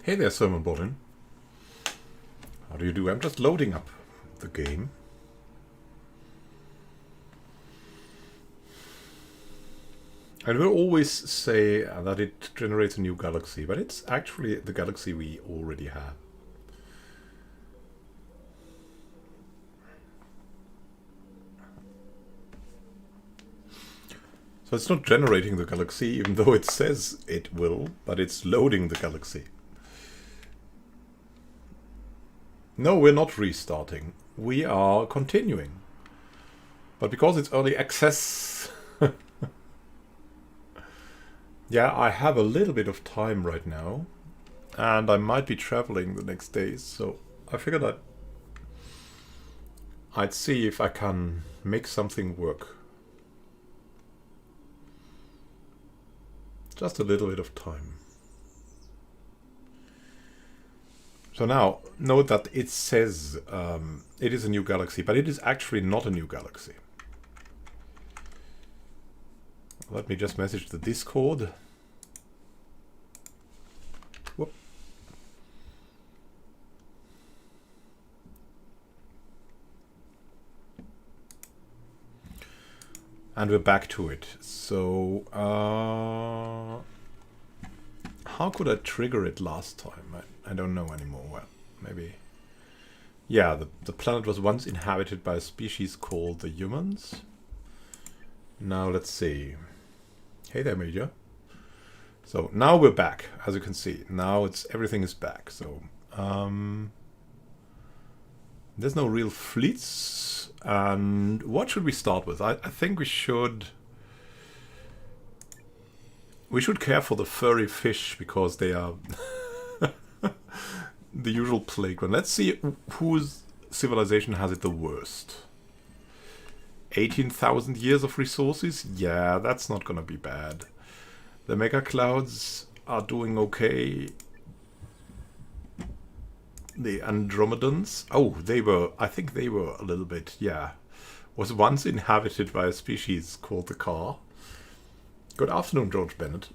Hey there, Sermon Bolin. How do you do? I'm just loading up the game. And we'll always say that it generates a new galaxy, but it's actually the galaxy we already have. So it's not generating the galaxy, even though it says it will, but it's loading the galaxy. No, we're not restarting. We are continuing. But because it's early access... yeah, I have a little bit of time right now. And I might be traveling the next days, so I figured I'd see if I can make something work. Just a little bit of time. So now, note that it says it is a new galaxy, but it is actually not a new galaxy. Let me just message the Discord. Whoop. And we're back to it. So, how could I trigger it last time? I don't know anymore. Well, maybe... yeah, the planet was once inhabited by a species called the humans. Now, let's see. Hey there, Major. So, now we're back, as you can see. Now everything is back. So, there's no real fleets. And what should we start with? I think we should... we should care for the furry fish, because they are the usual playground. Let's see whose civilization has it the worst. 18,000 years of resources? Yeah, that's not gonna be bad. The mega clouds are doing okay. The Andromedans? Oh, I think they were a little bit, yeah. Was once inhabited by a species called the Car. Good afternoon, George Bennett.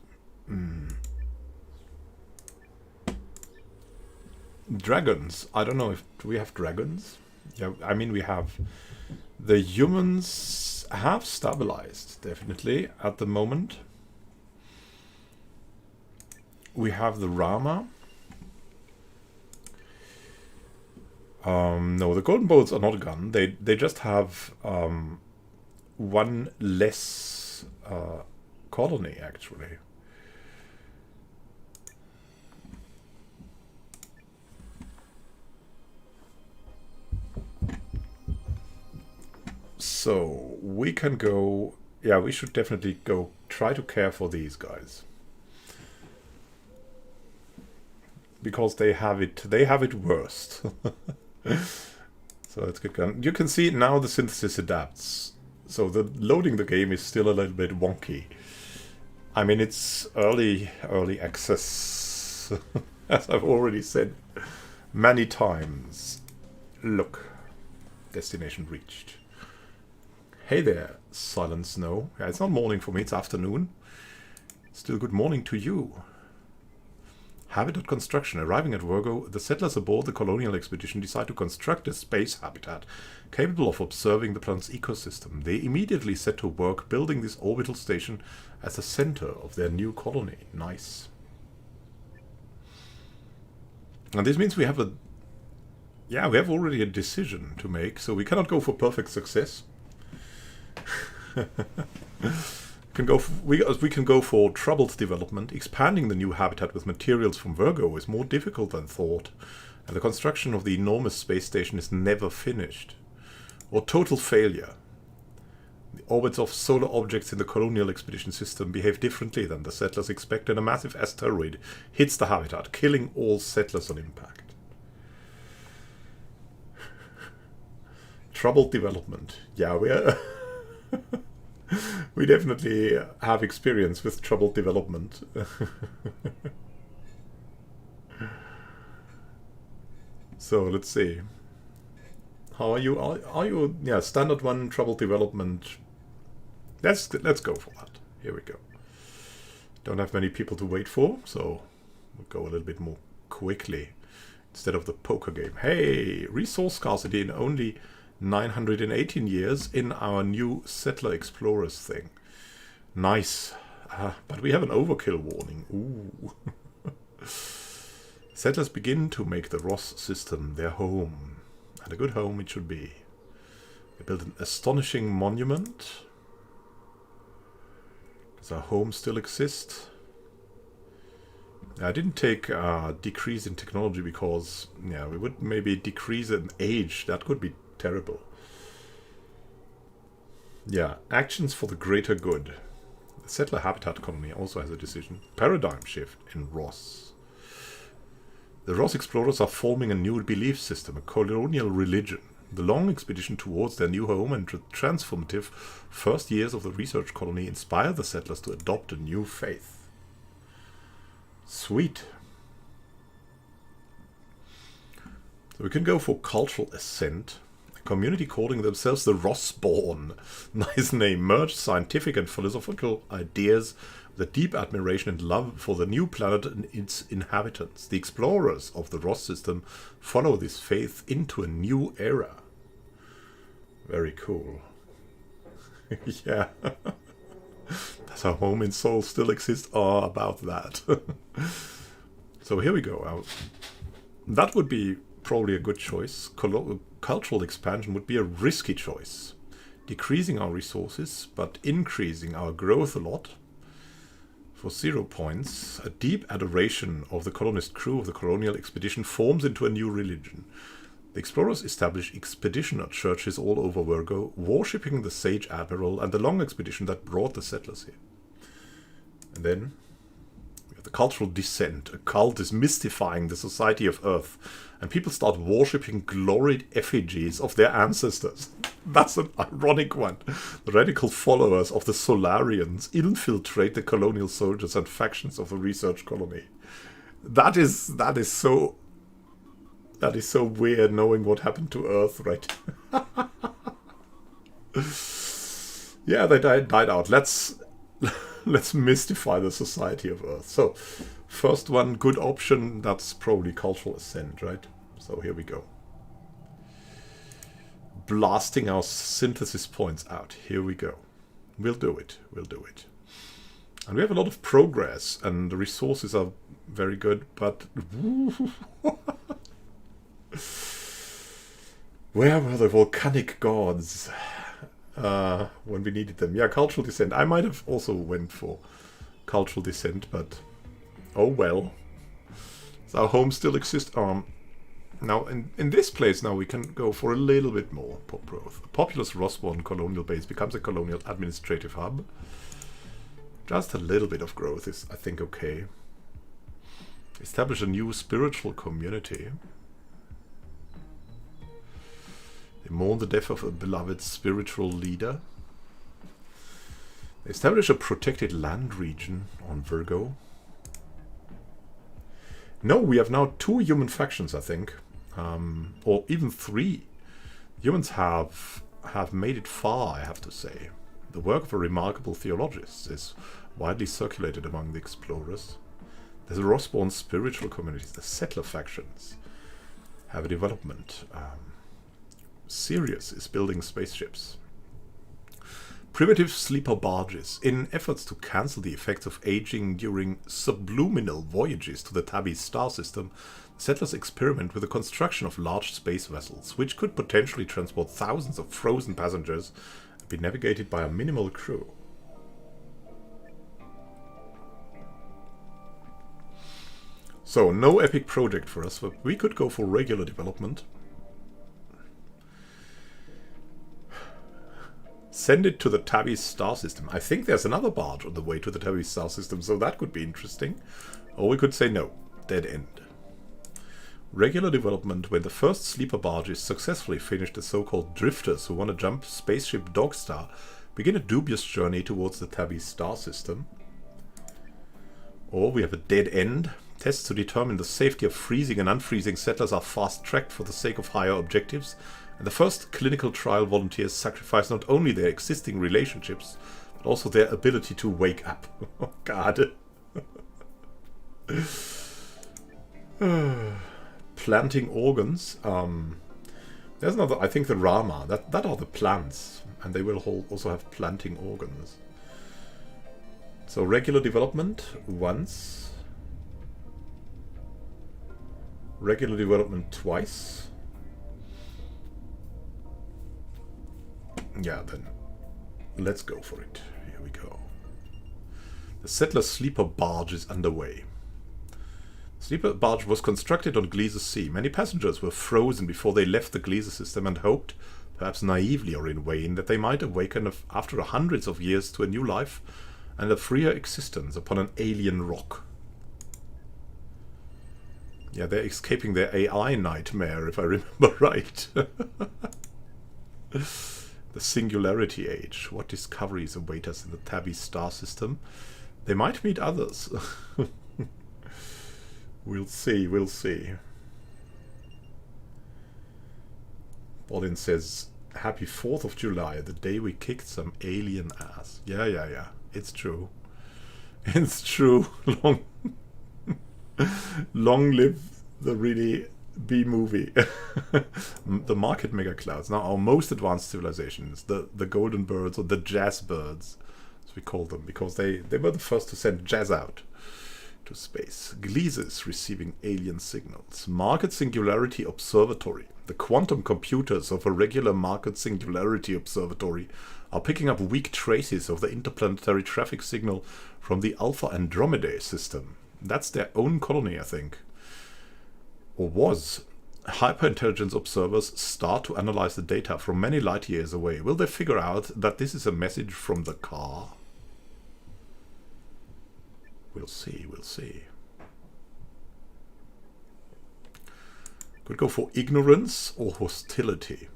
Dragons. I don't know if... do we have dragons? Yeah, I mean we have... the humans have stabilized, definitely, at the moment. We have the Rama. No, the Golden Boats are not a gun. They just have one less colony, actually. So, we can go... yeah, we should definitely go try to care for these guys. Because they have it worst. So let's get going. You can see now the synthesis adapts. So the loading the game is still a little bit wonky. I mean, it's early access, as I've already said many times. Look, destination reached. Hey there, Silent Snow. Yeah, it's not morning for me, it's afternoon. Still good morning to you. Habitat construction. Arriving at Virgo, the settlers aboard the Colonial expedition decide to construct a space habitat capable of observing the planet's ecosystem. They immediately set to work building this orbital station as the center of their new colony. Nice. And this means we have a... yeah, we have already a decision to make, so we cannot go for perfect success. We can go for troubled development. Expanding the new habitat with materials from Virgo is more difficult than thought, and the construction of the enormous space station is never finished. Or total failure. The orbits of solar objects in the Colonial expedition system behave differently than the settlers expect, and a massive asteroid hits the habitat, killing all settlers on impact. Troubled development. Yeah, we definitely have experience with troubled development. So let's see. How are you? Are you? Yeah, standard one, troubled development. Let's go for that. Here we go. Don't have many people to wait for, so we'll go a little bit more quickly instead of the poker game. Hey, resource scarcity in only 918 years in our new Settler Explorers thing. Nice. But we have an overkill warning. Ooh. Settlers begin to make the Ross system their home. And a good home it should be. They built an astonishing monument. Does our home still exist? I didn't take decrease in technology because, yeah, we would maybe decrease in age. That could be terrible. Yeah, actions for the greater good. The settler habitat colony also has a decision. Paradigm shift in Ross. The Ross explorers are forming a new belief system, a colonial religion. The long expedition towards their new home and transformative first years of the research colony inspire the settlers to adopt a new faith. Sweet. So we can go for cultural ascent. A community calling themselves the Rossborn. Nice name. Merged scientific and philosophical ideas with a deep admiration and love for the new planet and its inhabitants. The explorers of the Ross system follow this faith into a new era. Very cool. Yeah. Does our home in Seoul still exist? Oh, about that. So here we go. That would be probably a good choice. Cultural expansion would be a risky choice. Decreasing our resources, but increasing our growth a lot. For 0 points, a deep adoration of the colonist crew of the colonial expedition forms into a new religion. The explorers establish expeditioner churches all over Virgo, worshipping the sage admiral and the long expedition that brought the settlers here. And then we have the cultural descent. A cult is mystifying the society of Earth, and people start worshipping gloried effigies of their ancestors. That's an ironic one. The radical followers of the Solarians infiltrate the colonial soldiers and factions of the research colony. That is so weird, knowing what happened to Earth, right? Yeah, they died out. Let's mystify the society of Earth. So, first one, good option. That's probably cultural ascent, right? So here we go. Blasting our synthesis points out. Here we go. We'll do it. We'll do it. And we have a lot of progress, and the resources are very good, but where were the volcanic gods when we needed them? Yeah, cultural descent. I might have also went for cultural descent, but oh well. Does our home still exist? Now, in this place now we can go for a little bit more pop growth. A populous Rossborn colonial base becomes a colonial administrative hub. Just a little bit of growth is, I think, okay. Establish a new spiritual community. They mourn the death of a beloved spiritual leader. They establish a protected land region on Virgo. No, we have now 2 human factions, I think. Or even 3. Humans have made it far, I have to say. The work of a remarkable theologist is widely circulated among the explorers. There's a Rossborn spiritual communities. The settler factions have a development. Sirius is building spaceships. Primitive sleeper barges. In efforts to cancel the effects of aging during subliminal voyages to the Tabby star system, settlers experiment with the construction of large space vessels, which could potentially transport thousands of frozen passengers and be navigated by a minimal crew. So, no epic project for us, but we could go for regular development. Send it to the Tabby star system. I think there's another barge on the way to the Tabby star system, so that could be interesting. Or we could say no. Dead end. Regular development. When the first sleeper barge is successfully finished, the so-called drifters who want to jump spaceship Dogstar begin a dubious journey towards the Tabby star system. Or we have a dead end. Tests to determine the safety of freezing and unfreezing settlers are fast-tracked for the sake of higher objectives. And the first clinical trial volunteers sacrifice not only their existing relationships, but also their ability to wake up. Oh, God. Planting organs. There's another, I think the Rama, that are the plants, and they will also have planting organs. So regular development once. Regular development twice. Yeah, then let's go for it. Here we go. The Settler Sleeper Barge is underway. Sleeper Barge was constructed on Gleezer Sea. Many passengers were frozen before they left the Gleezer system and hoped, perhaps naively or in vain, that they might awaken after hundreds of years to a new life and a freer existence upon an alien rock. Yeah, they're escaping their AI nightmare, if I remember right. The Singularity Age. What discoveries await us in the Tabby star system? They might meet others. We'll see, we'll see. Bolin says, happy 4th of July, the day we kicked some alien ass. Yeah. It's true. It's true. Long live the really B-movie. The market mega clouds. Now, our most advanced civilizations, the golden birds, or the jazz birds, as we call them, because they were the first to send jazz out to space. Gleezes receiving alien signals. Market Singularity Observatory. The quantum computers of a regular Market Singularity Observatory are picking up weak traces of the interplanetary traffic signal from the Alpha Andromedae system. That's their own colony, I think. Or was. Hyperintelligence observers start to analyze the data from many light years away. Will they figure out that this is a message from the car? We'll see, we'll see. Could go for ignorance or hostility.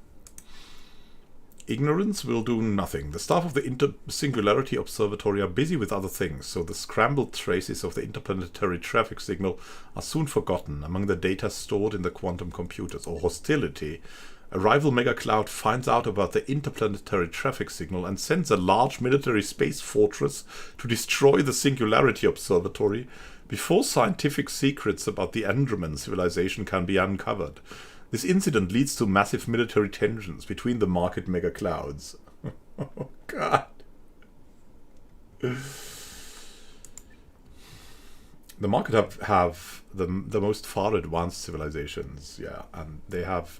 Ignorance will do nothing. The staff of the Singularity Observatory are busy with other things, so the scrambled traces of the interplanetary traffic signal are soon forgotten among the data stored in the quantum computers. Or hostility. A rival megacloud finds out about the interplanetary traffic signal and sends a large military space fortress to destroy the Singularity Observatory before scientific secrets about the Andromen civilization can be uncovered. This incident leads to massive military tensions between the market megaclouds. Oh, God. The market have the most far advanced civilizations, yeah, and they have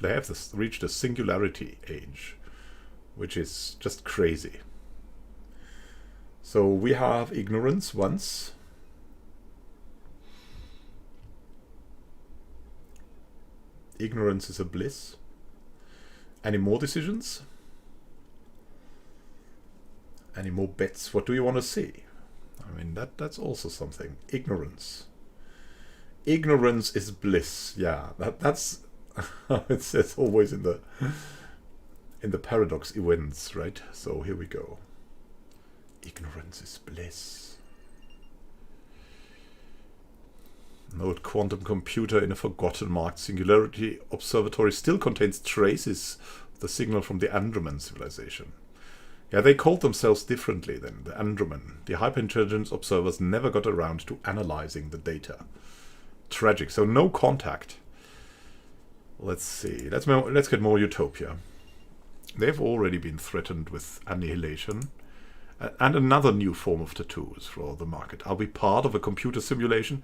reached the Singularity Age, which is just crazy. So we have ignorance once. Ignorance is a bliss. Any more decisions? Any more bets? What do you want to see? I mean, that's also something. Ignorance. Ignorance is bliss. Yeah, that's it says always in the paradox events, right? So here we go. Ignorance is bliss. An old quantum computer in a forgotten marked Singularity Observatory still contains traces of the signal from the Andromen civilization. Yeah, they called themselves differently then, the Andromen. The hyperintelligence observers never got around to analyzing the data. Tragic. So no contact. Let's see. Let's get more utopia. They've already been threatened with annihilation. And another new form of tattoos for the market. Are we part of a computer simulation?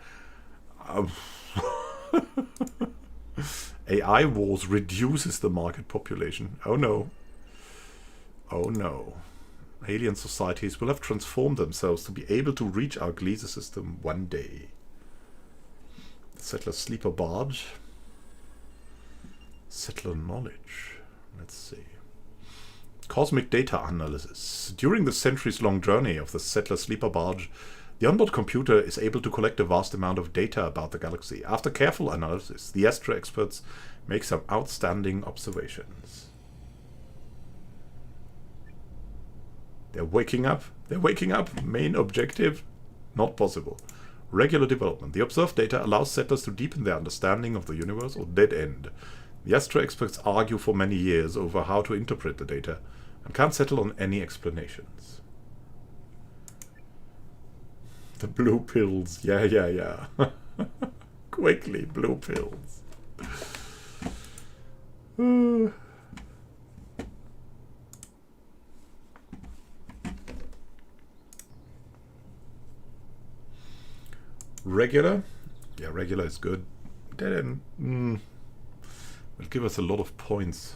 AI wars reduces the market population. Oh no. Oh no. Alien societies will have transformed themselves to be able to reach our Gleezer system one day. Settler Sleeper Barge. Settler Knowledge. Let's see. Cosmic data analysis. During the centuries-long journey of the Settler Sleeper Barge, the onboard computer is able to collect a vast amount of data about the galaxy. After careful analysis, the astro experts make some outstanding observations. They're waking up. They're waking up. Main objective? Not possible. Regular development. The observed data allows settlers to deepen their understanding of the universe or dead end. The astro experts argue for many years over how to interpret the data and can't settle on any explanations. The blue pills. Yeah. Quickly, blue pills. Regular? Yeah, regular is good. Dead end. Will give us a lot of points.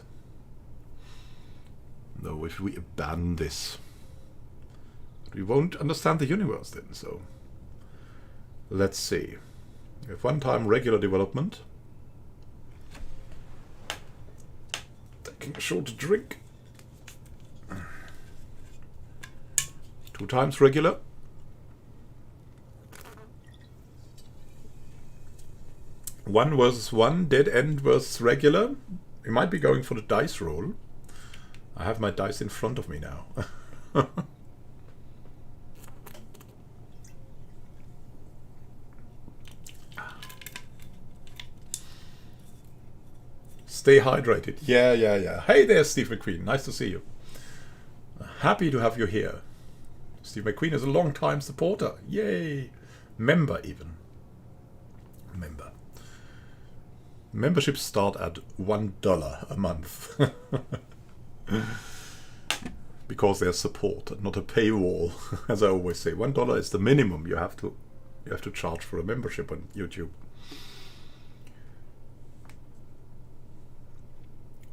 Though if we abandon this, we won't understand the universe then, so... Let's see. We have one time regular development. Taking a short drink. 2 times regular. One versus one, dead end versus regular. We might be going for the dice roll. I have my dice in front of me now. Stay hydrated. Yeah. Hey there, Steve McQueen. Nice to see you. Happy to have you here. Steve McQueen is a long-time supporter. Yay. Member even. Member. Memberships start at $1 a month. Because there's support, not a paywall. As I always say, $1 is the minimum you have to charge for a membership on YouTube.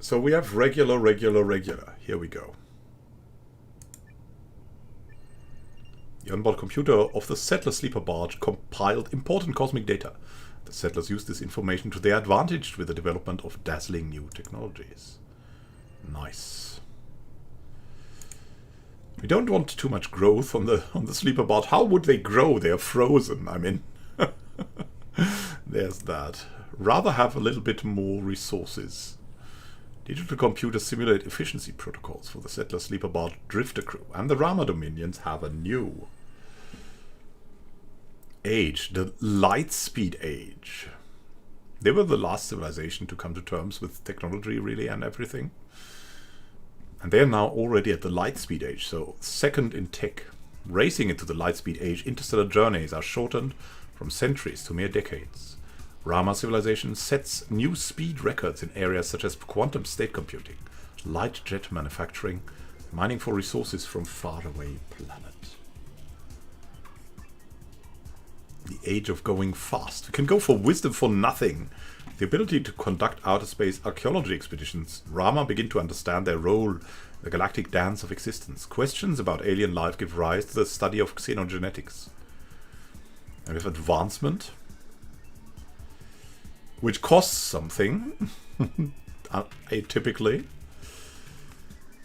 So we have regular. Here we go. The onboard computer of the Settler Sleeper Barge compiled important cosmic data. The settlers used this information to their advantage with the development of dazzling new technologies. Nice. We don't want too much growth on the sleeper barge. How would they grow? They are frozen. I mean, there's that. Rather have a little bit more resources. Digital computers simulate efficiency protocols for the Settler Sleeper Barge drifter crew, and the Rama Dominions have a new age, the Lightspeed Age. They were the last civilization to come to terms with technology, really, and everything. And they are now already at the Lightspeed Age, so second in tech. Racing into the Lightspeed Age, interstellar journeys are shortened from centuries to mere decades. Rama civilization sets new speed records in areas such as quantum state computing, light jet manufacturing, mining for resources from faraway planets. The age of going fast. We can go for wisdom for nothing. The ability to conduct outer space archaeology expeditions. Rama begin to understand their role in the galactic dance of existence. Questions about alien life give rise to the study of xenogenetics. And we have advancement, which costs something, atypically.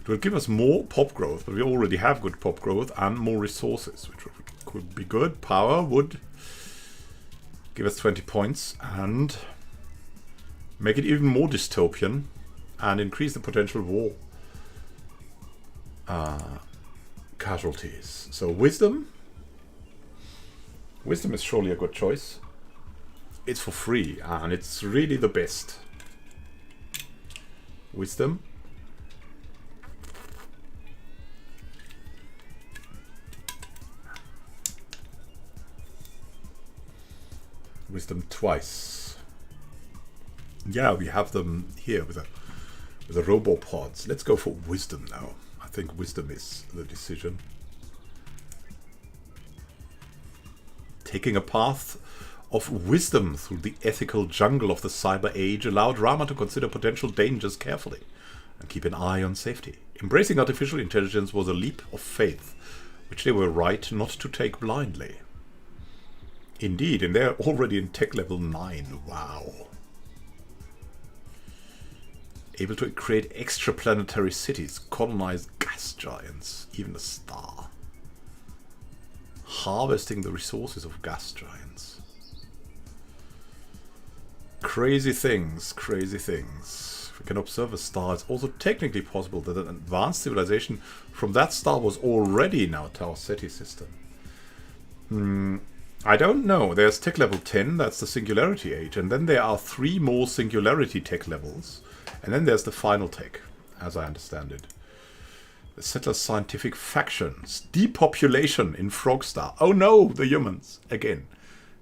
It will give us more pop growth, but we already have good pop growth and more resources, which could be good. Power would give us 20 points and make it even more dystopian and increase the potential war casualties. So wisdom. Wisdom is surely a good choice. It's for free, and it's really the best. Wisdom. Wisdom twice. Yeah, we have them here with the robopods. Let's go for wisdom now. I think wisdom is the decision. Taking a path of wisdom through the ethical jungle of the Cyber Age allowed Rama to consider potential dangers carefully and keep an eye on safety. Embracing artificial intelligence was a leap of faith, which they were right not to take blindly. Indeed, and they're already in tech level 9. Wow. Able to create extraplanetary cities, colonize gas giants, even a star. Harvesting the resources of gas giants. Crazy things, crazy things. If we can observe a star, it's also technically possible that an advanced civilization from that star was already in our Scarcity system. I don't know. There's tech level 10, that's the Singularity Age, and then there are 3 more Singularity tech levels, and then there's the final tech, as I understand it. The Settler Scientific Factions. Depopulation in Frogstar. Oh no, the humans. Again.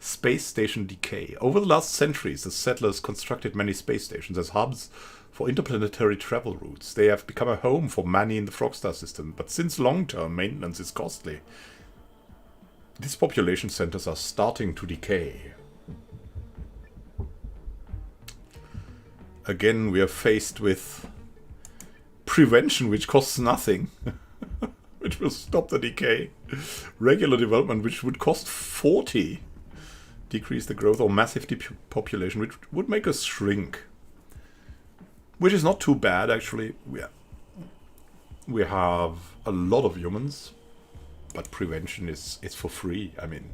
Space Station Decay. Over the last centuries, the settlers constructed many space stations as hubs for interplanetary travel routes. They have become a home for many in the Frogstar System, but since long-term maintenance is costly, these population centers are starting to decay. Again, we are faced with prevention, which costs nothing, which will stop the decay. Regular development, which would cost 40, decrease the growth, or massive depopulation, which would make us shrink. Which is not too bad, actually. We have a lot of humans, but prevention is for free. I mean,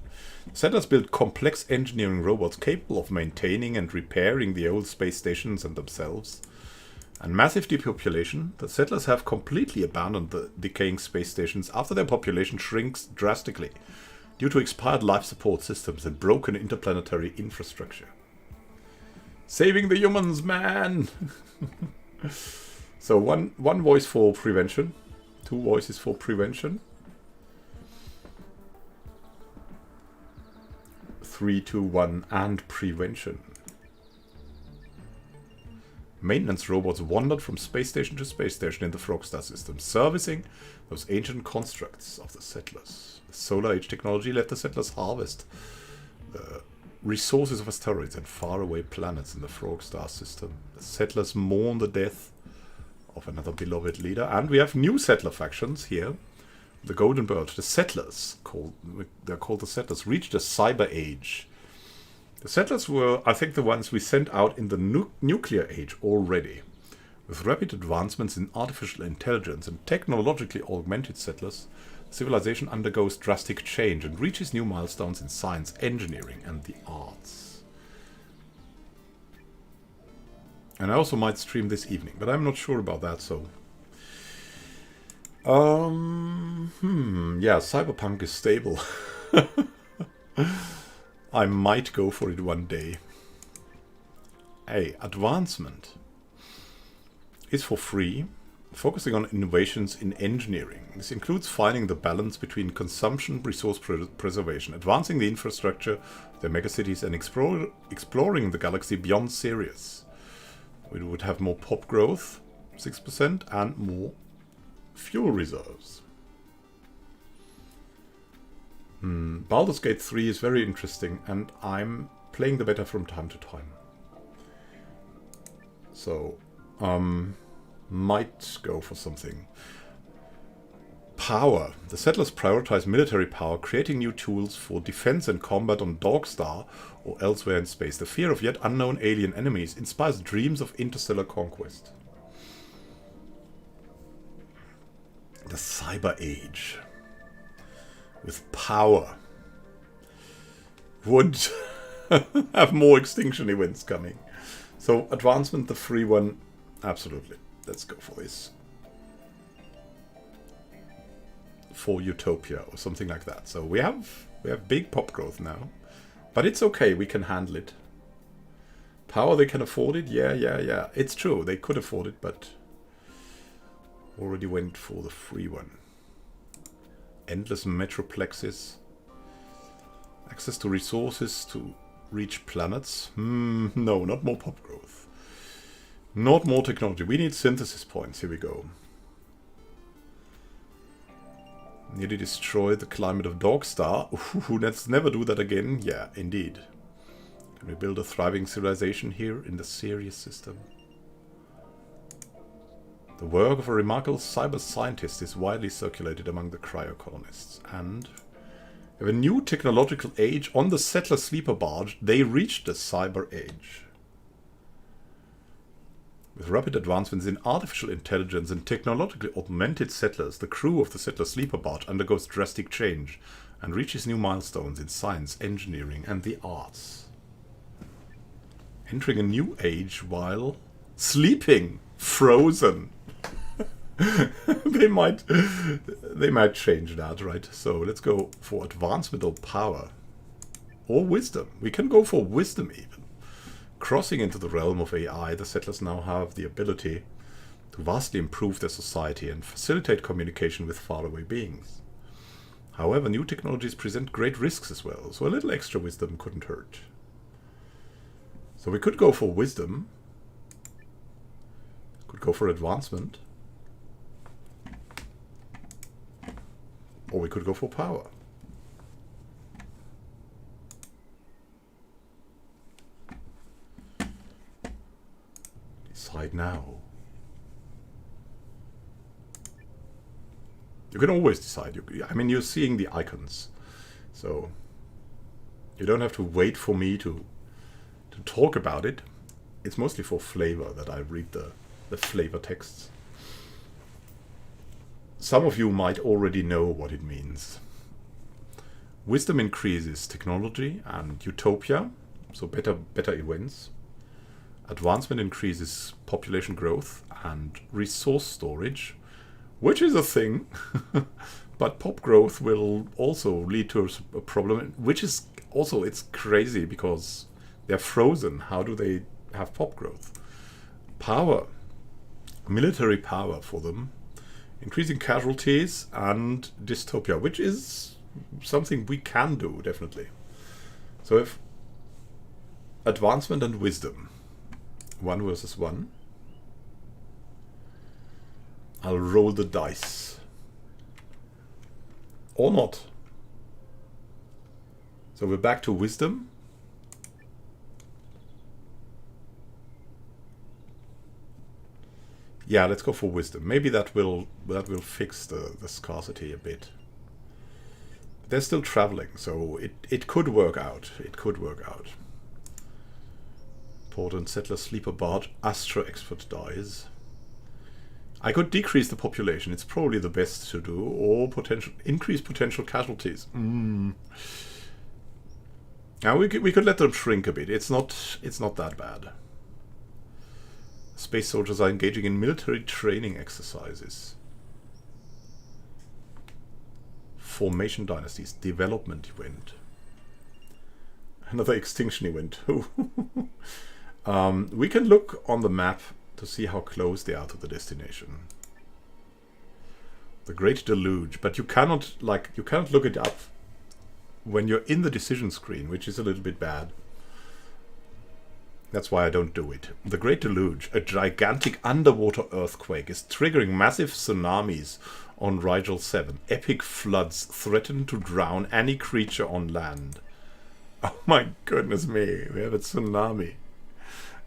settlers built complex engineering robots capable of maintaining and repairing the old space stations and themselves. And massive depopulation, the settlers have completely abandoned the decaying space stations after their population shrinks drastically due to expired life support systems and broken interplanetary infrastructure. Saving the humans, man! So one voice for prevention, 2 voices for prevention. 3, 2, 1, and prevention. Maintenance robots wandered from space station to space station in the Frogstar System, servicing those ancient constructs of the settlers. The Solar Age technology let the settlers harvest the resources of asteroids and faraway planets in the Frogstar System. The settlers mourn the death of another beloved leader, and we have new settler factions here. The Golden Bird, the settlers, they're called the settlers, reached the Cyber Age. The settlers were, I think, the ones we sent out in the Nuclear Age already. With rapid advancements in artificial intelligence and technologically augmented settlers, civilization undergoes drastic change and reaches new milestones in science, engineering, and the arts. And I also might stream this evening, but I'm not sure about that, so... yeah, Cyberpunk is stable. I might go for it one day. Hey, advancement is for free, focusing on innovations in engineering. This includes finding the balance between consumption, resource preservation, advancing the infrastructure, the megacities, and exploring the galaxy beyond Sirius. We would have more pop growth, 6%, and more fuel reserves. Baldur's Gate 3 is very interesting, and I'm playing the beta from time to time. So, might go for something. Power. The settlers prioritize military power, creating new tools for defense and combat on Dogstar or elsewhere in space. The fear of yet unknown alien enemies inspires dreams of interstellar conquest. The Cyber Age. With power. Would have more extinction events coming. So, advancement, the free one, absolutely. Let's go for this. For Utopia or something like that. So we have big pop growth now. But it's okay, we can handle it. Power, they can afford it? Yeah. It's true, they could afford it, but already went for the free one. Endless metroplexes. Access to resources to reach planets. No, not more pop growth. Not more technology. We need synthesis points. Here we go. Nearly destroy the climate of Dogstar. Ooh, let's never do that again. Yeah, indeed. Can we build a thriving civilization here in the Sirius system? The work of a remarkable cyber scientist is widely circulated among the cryocolonists. And we have a new technological age on the settler sleeper barge. They reached the Cyber Age. With rapid advancements in artificial intelligence and technologically augmented settlers, the crew of the settler sleeper barge undergoes drastic change and reaches new milestones in science, engineering, and the arts. Entering a new age while sleeping, frozen. They might change that, right? So let's go for advancement or power. Or wisdom. We can go for wisdom even. Crossing into the realm of AI, the settlers now have the ability to vastly improve their society and facilitate communication with faraway beings. However, new technologies present great risks as well, so a little extra wisdom couldn't hurt. So we could go for wisdom. Could go for advancement. Or we could go for power. Decide now. You can always decide. I mean, you're seeing the icons. So you don't have to wait for me to talk about it. It's mostly for flavor that I read the flavor texts. Some of you might already know what it means. Wisdom increases technology and utopia, so better events. Advancement increases population growth and resource storage, which is a thing. But pop growth will also lead to a problem, which is also, it's crazy because they're frozen. How do they have pop growth? Power, military power for them, increasing casualties and dystopia, which is something we can do, definitely. So if advancement and wisdom, 1 versus 1, I'll roll the dice. Or not. So we're back to wisdom. Yeah, let's go for wisdom. Maybe that will fix the scarcity a bit. They're still traveling, so it could work out. It could work out. Port and settler sleeper barge Astro expert dies. I could decrease the population. It's probably the best to do, or increase potential casualties. Now we could let them shrink a bit. It's not that bad. Space soldiers are engaging in military training exercises. Formation dynasties, development event. Another extinction event. We can look on the map to see how close they are to the destination. The Great Deluge, but you cannot look it up when you're in the decision screen, which is a little bit bad. That's why I don't do it. The Great Deluge, a gigantic underwater earthquake, is triggering massive tsunamis on Rigel 7. Epic floods threaten to drown any creature on land. Oh my goodness me, we have a tsunami.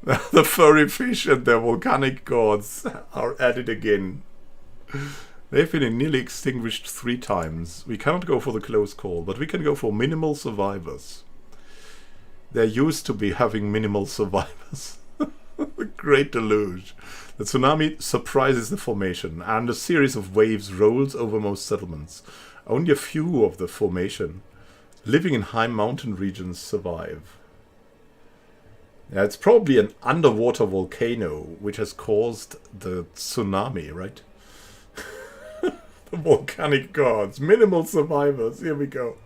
The furry fish and their volcanic gods are at it again. They've been nearly extinguished 3 times. We cannot go for the close call, but we can go for minimal survivors. They're used to be having minimal survivors. The Great Deluge. The tsunami surprises the formation, and a series of waves rolls over most settlements. Only a few of the formation living in high mountain regions survive. Yeah, it's probably an underwater volcano which has caused the tsunami, right? The volcanic gods. Minimal survivors. Here we go.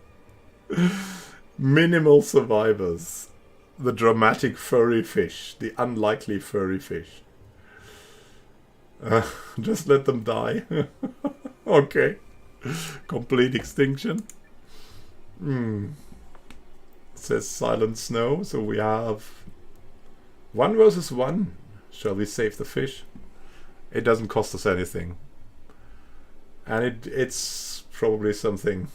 Minimal survivors. The dramatic furry fish. The unlikely furry fish. Just let them die. Okay. Complete extinction. It says silent snow. So we have 1 versus 1. Shall we save the fish? It doesn't cost us anything. And it's probably something.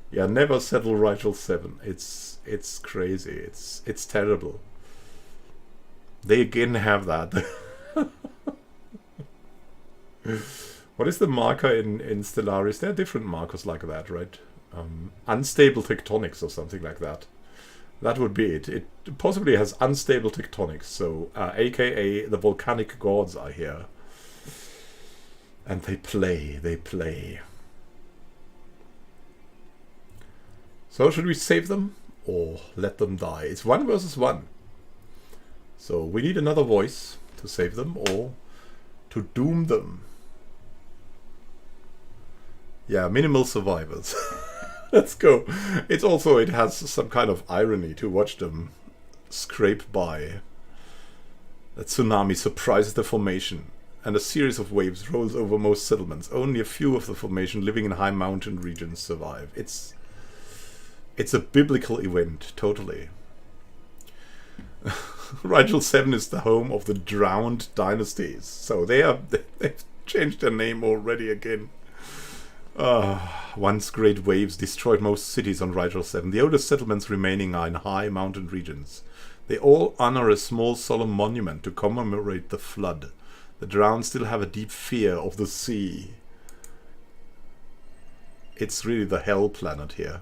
Yeah, never settle Rigel 7. It's crazy. It's terrible. They again have that. What is the marker in Stellaris? There are different markers like that, right? Unstable tectonics or something like that. That would be it. It possibly has unstable tectonics. So, aka the volcanic gods are here. And they play. So should we save them or let them die? It's 1 versus 1. So we need another voice to save them or to doom them. Yeah, minimal survivors. Let's go. It has some kind of irony to watch them scrape by. The tsunami surprises the formation. and a series of waves rolls over most settlements. Only a few of the formation living in high mountain regions survive. It's a biblical event, totally. Rigel 7 is the home of the drowned dynasties. So they've changed their name already again. Once great waves destroyed most cities on Rigel 7. The oldest settlements remaining are in high mountain regions. They all honor a small solemn monument to commemorate the flood. The drowned still have a deep fear of the sea. It's really the hell planet here.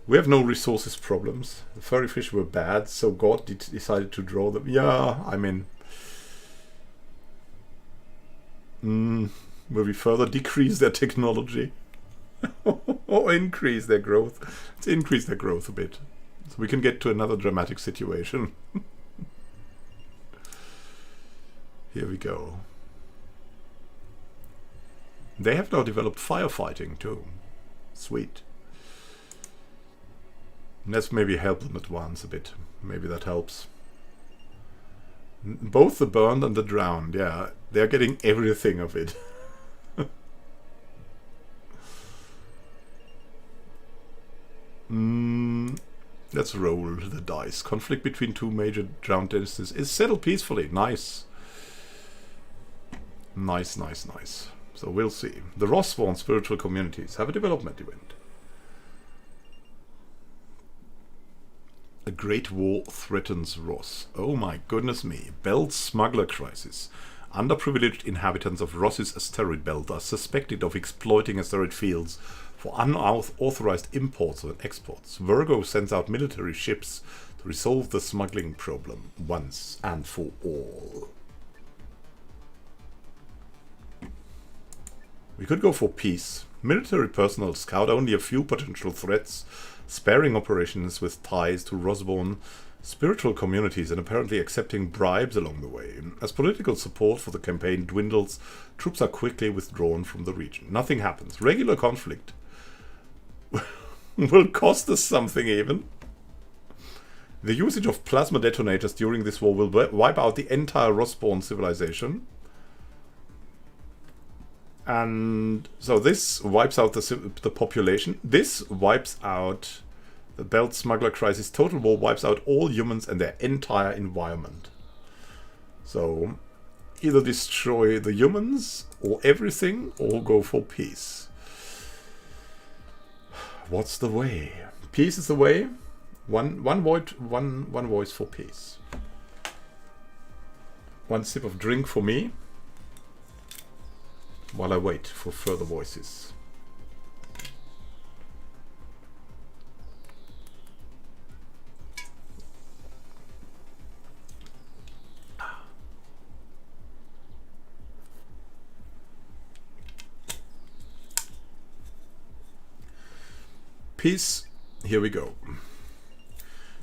We have no resources problems. The furry fish were bad, so God decided to draw them. Yeah, I mean... will we further decrease their technology? Or increase their growth? Let's increase their growth a bit. So we can get to another dramatic situation. Here we go. They have now developed firefighting too. Sweet. Let's maybe help them advance a bit. Maybe that helps. Both the burned and the drowned, yeah. They're getting everything of it. Let's roll the dice. Conflict between two major drowned dynasties is settled peacefully. Nice. Nice, nice, nice. So we'll see. The Ross-born spiritual communities have a development event. A great war threatens Ross. Oh my goodness me. Belt smuggler crisis. Underprivileged inhabitants of Ross's asteroid belt are suspected of exploiting asteroid fields for unauthorized imports and exports. Virgo sends out military ships to resolve the smuggling problem once and for all. We could go for peace. Military personnel scout only a few potential threats, sparing operations with ties to Ross-born spiritual communities and apparently accepting bribes along the way. As political support for the campaign dwindles, troops are quickly withdrawn from the region. Nothing happens. Regular conflict will cost us something even. The usage of plasma detonators during this war will wipe out the entire Ross-born civilization. And so this wipes out the population. This wipes out the Belt Smuggler Crisis. Total war wipes out all humans and their entire environment. So either destroy the humans or everything, or go for peace. What's the way? Peace is the way. One voice for peace. One sip of drink for me, while I wait for further voices. Peace, here we go.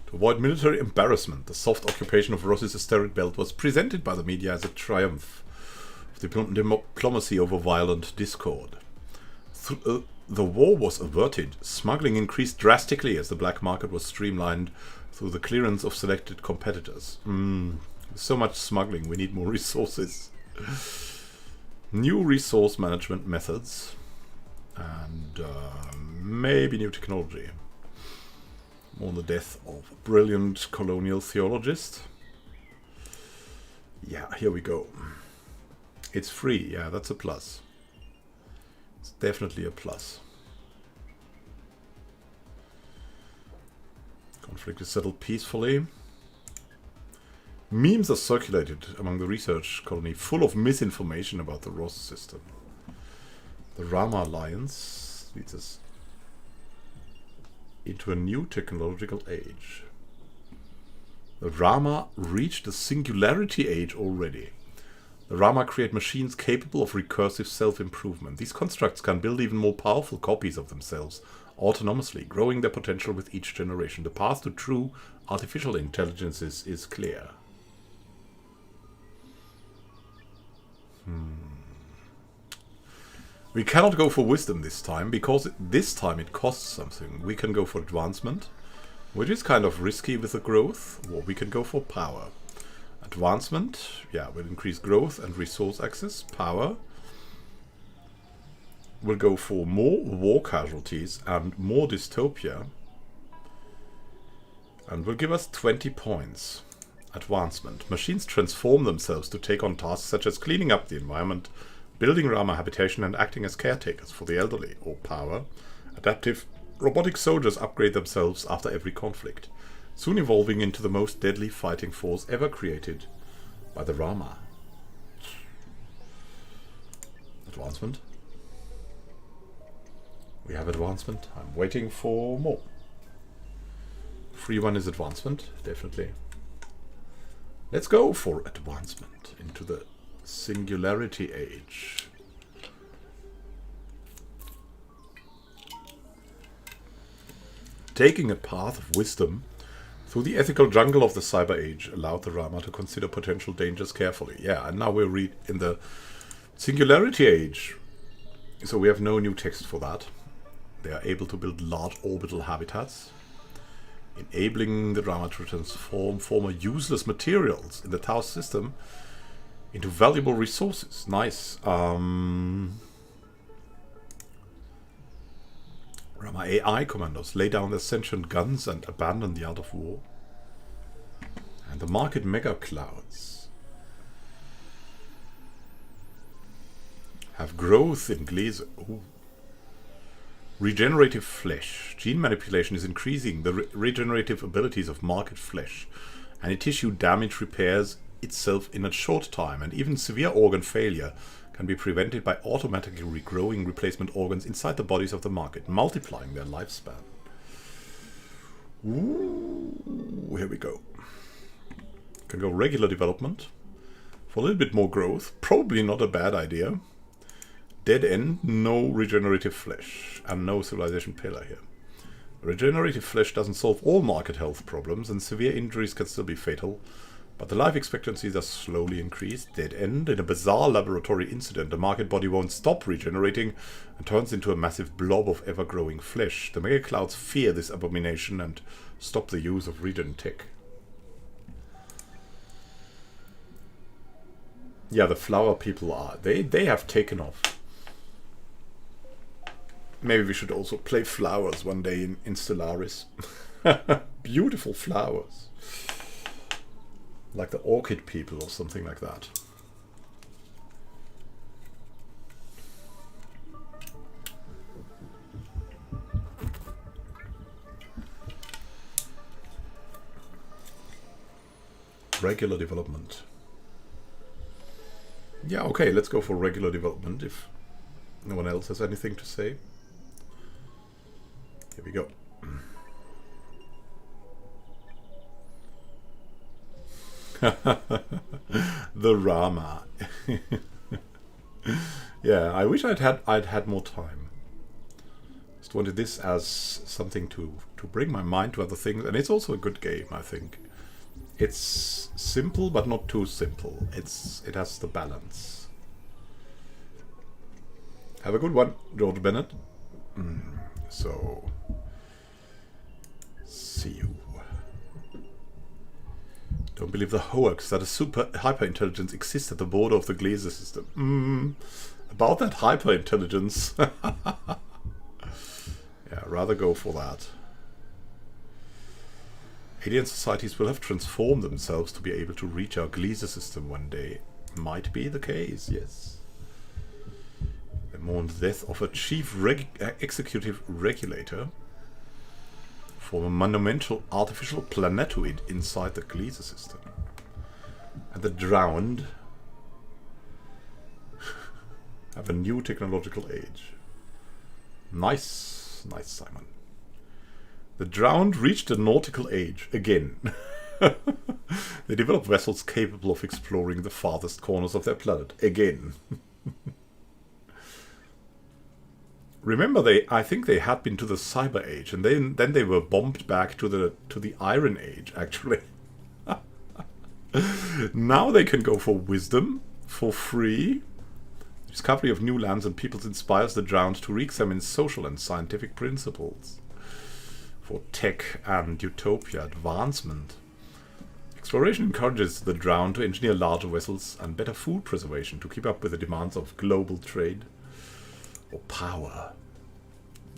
To avoid military embarrassment, the soft occupation of Ross's asteroid belt was presented by the media as a triumph of diplomacy over violent discord. The war was averted. Smuggling increased drastically as the black market was streamlined through the clearance of selected competitors. So much smuggling, we need more resources. New resource management methods. And maybe new technology. More on the death of a brilliant colonial theologist. Yeah, here we go. It's free, yeah, that's a plus. It's definitely a plus. Conflict is settled peacefully. Memes are circulated among the research colony full of misinformation about the Ross system. The Rama Alliance leads us into a new technological age. The Rama reached the Singularity Age already. The Rama create machines capable of recursive self-improvement. These constructs can build even more powerful copies of themselves autonomously, growing their potential with each generation. The path to true artificial intelligences is clear. We cannot go for wisdom this time, because this time it costs something. We can go for advancement, which is kind of risky with the growth, or we can go for power. Advancement, yeah, will increase growth and resource access. Power will go for more war casualties and more dystopia, and will give us 20 points. Advancement. Machines transform themselves to take on tasks such as cleaning up the environment, building Rama habitation, and acting as caretakers for the elderly. Or power. Adaptive robotic soldiers upgrade themselves after every conflict, soon evolving into the most deadly fighting force ever created by the Rama. Advancement. We have advancement. I'm waiting for more. Free one is advancement, definitely. Let's go for advancement into the Singularity Age. Taking a path of wisdom through the ethical jungle of the Cyber Age allowed the Rama to consider potential dangers carefully. Yeah, and now we'll read in the Singularity Age. So we have no new text for that. They are able to build large orbital habitats, enabling the Rama to transform former useless materials in the Taos system into valuable resources. Nice. Rama AI commandos lay down their sentient guns and abandon the art of war. And the market mega clouds have growth in Glazer. Ooh. Regenerative flesh. Gene manipulation is increasing the regenerative abilities of market flesh. Any tissue damage repairs itself in a short time, and even severe organ failure can be prevented by automatically regrowing replacement organs inside the bodies of the market, multiplying their lifespan. Ooh, here we go. Can go regular development for a little bit more growth. Probably not a bad idea. Dead end, no regenerative flesh, and no civilization pillar here. Regenerative flesh doesn't solve all market health problems, and severe injuries can still be fatal, but the life expectancies are slowly increased. Dead end, in a bizarre laboratory incident, the market body won't stop regenerating and turns into a massive blob of ever-growing flesh. The mega clouds fear this abomination and stop the use of regen tech. Yeah, the flower people are. They have taken off. Maybe we should also play flowers one day in Stellaris. Beautiful flowers. Like the orchid people or something like that. Regular development. Yeah, okay, let's go for regular development if no one else has anything to say. Here we go. The Rama. Yeah, I wish I'd had more time. Just wanted this as something to bring my mind to other things, and it's also a good game, I think. It's simple but not too simple. It has the balance. Have a good one, George Bennett. So, see you. Don't believe the hoax that a super hyper-intelligence exists at the border of the Glazer system. About that hyper-intelligence. Yeah, rather go for that. Alien societies will have transformed themselves to be able to reach our Glazer system one day. Might be the case, yes. They mourn the death of a chief executive regulator for a monumental artificial planetoid inside the Glazer system. And the drowned have a new technological age. Nice, nice, Simon. The drowned reached the Nautical Age again. They develop vessels capable of exploring the farthest corners of their planet again. Remember, I think they had been to the Cyber Age, and then they were bombed back to the Iron Age, actually. Now they can go for wisdom for free. Discovery of new lands and peoples inspires the drowned to re-examine social and scientific principles. For tech and utopia advancement. Exploration encourages the drowned to engineer larger vessels and better food preservation to keep up with the demands of global trade. Or power.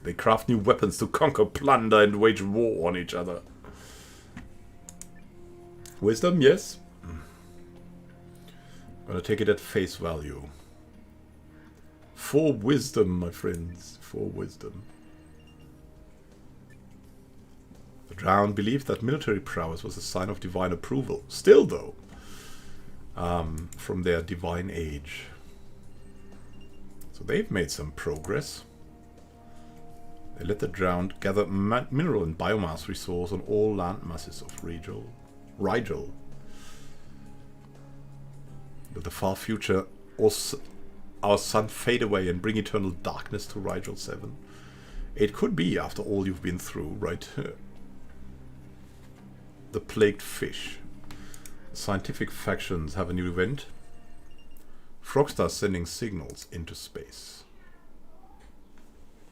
They craft new weapons to conquer, plunder, and wage war on each other. Wisdom, yes. Gonna take it at face value. 4 wisdom, my friends. 4 wisdom. The drowned believed that military prowess was a sign of divine approval. Still, though, from their divine age. So they've made some progress. They let the drowned gather mineral and biomass resource on all land masses of Rigel. Will the far future our sun fade away and bring eternal darkness to Rigel 7? It could be, after all you've been through, right? The plagued fish. Scientific factions have a new event. Frogstar sending signals into space.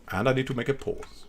And I need to make a pause.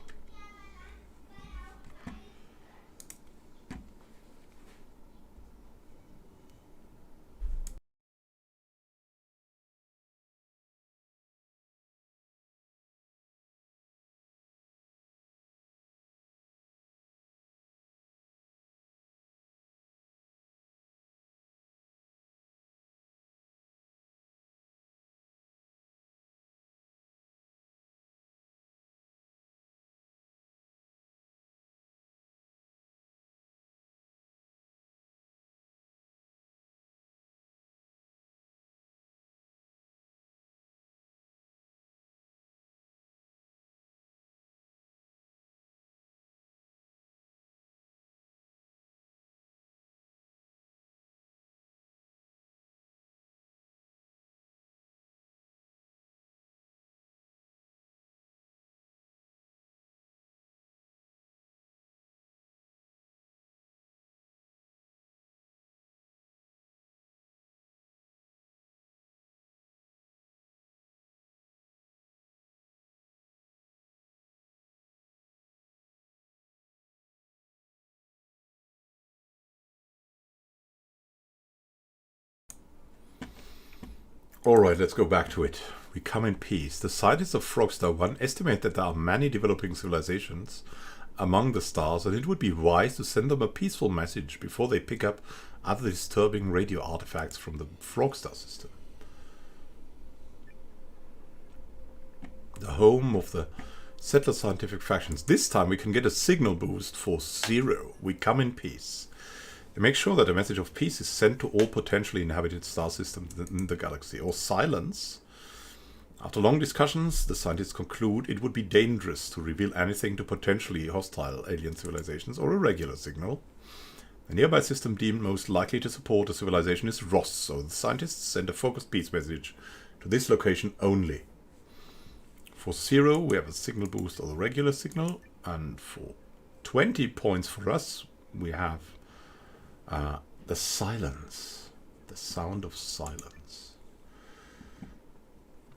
Alright, let's go back to it. We come in peace. The scientists of Frogstar 1 estimate that there are many developing civilizations among the stars, and it would be wise to send them a peaceful message before they pick up other disturbing radio artifacts from the Frogstar System. The home of the settler scientific factions. This time we can get a signal boost for 0. We come in peace. They make sure that a message of peace is sent to all potentially inhabited star systems in the galaxy. Or silence. After long discussions, the scientists conclude it would be dangerous to reveal anything to potentially hostile alien civilizations or a regular signal. The nearby system deemed most likely to support a civilization is Ross, so the scientists send a focused peace message to this location only. For 0, we have a signal boost or the regular signal, and for 20 points for us, we have the silence. The sound of silence.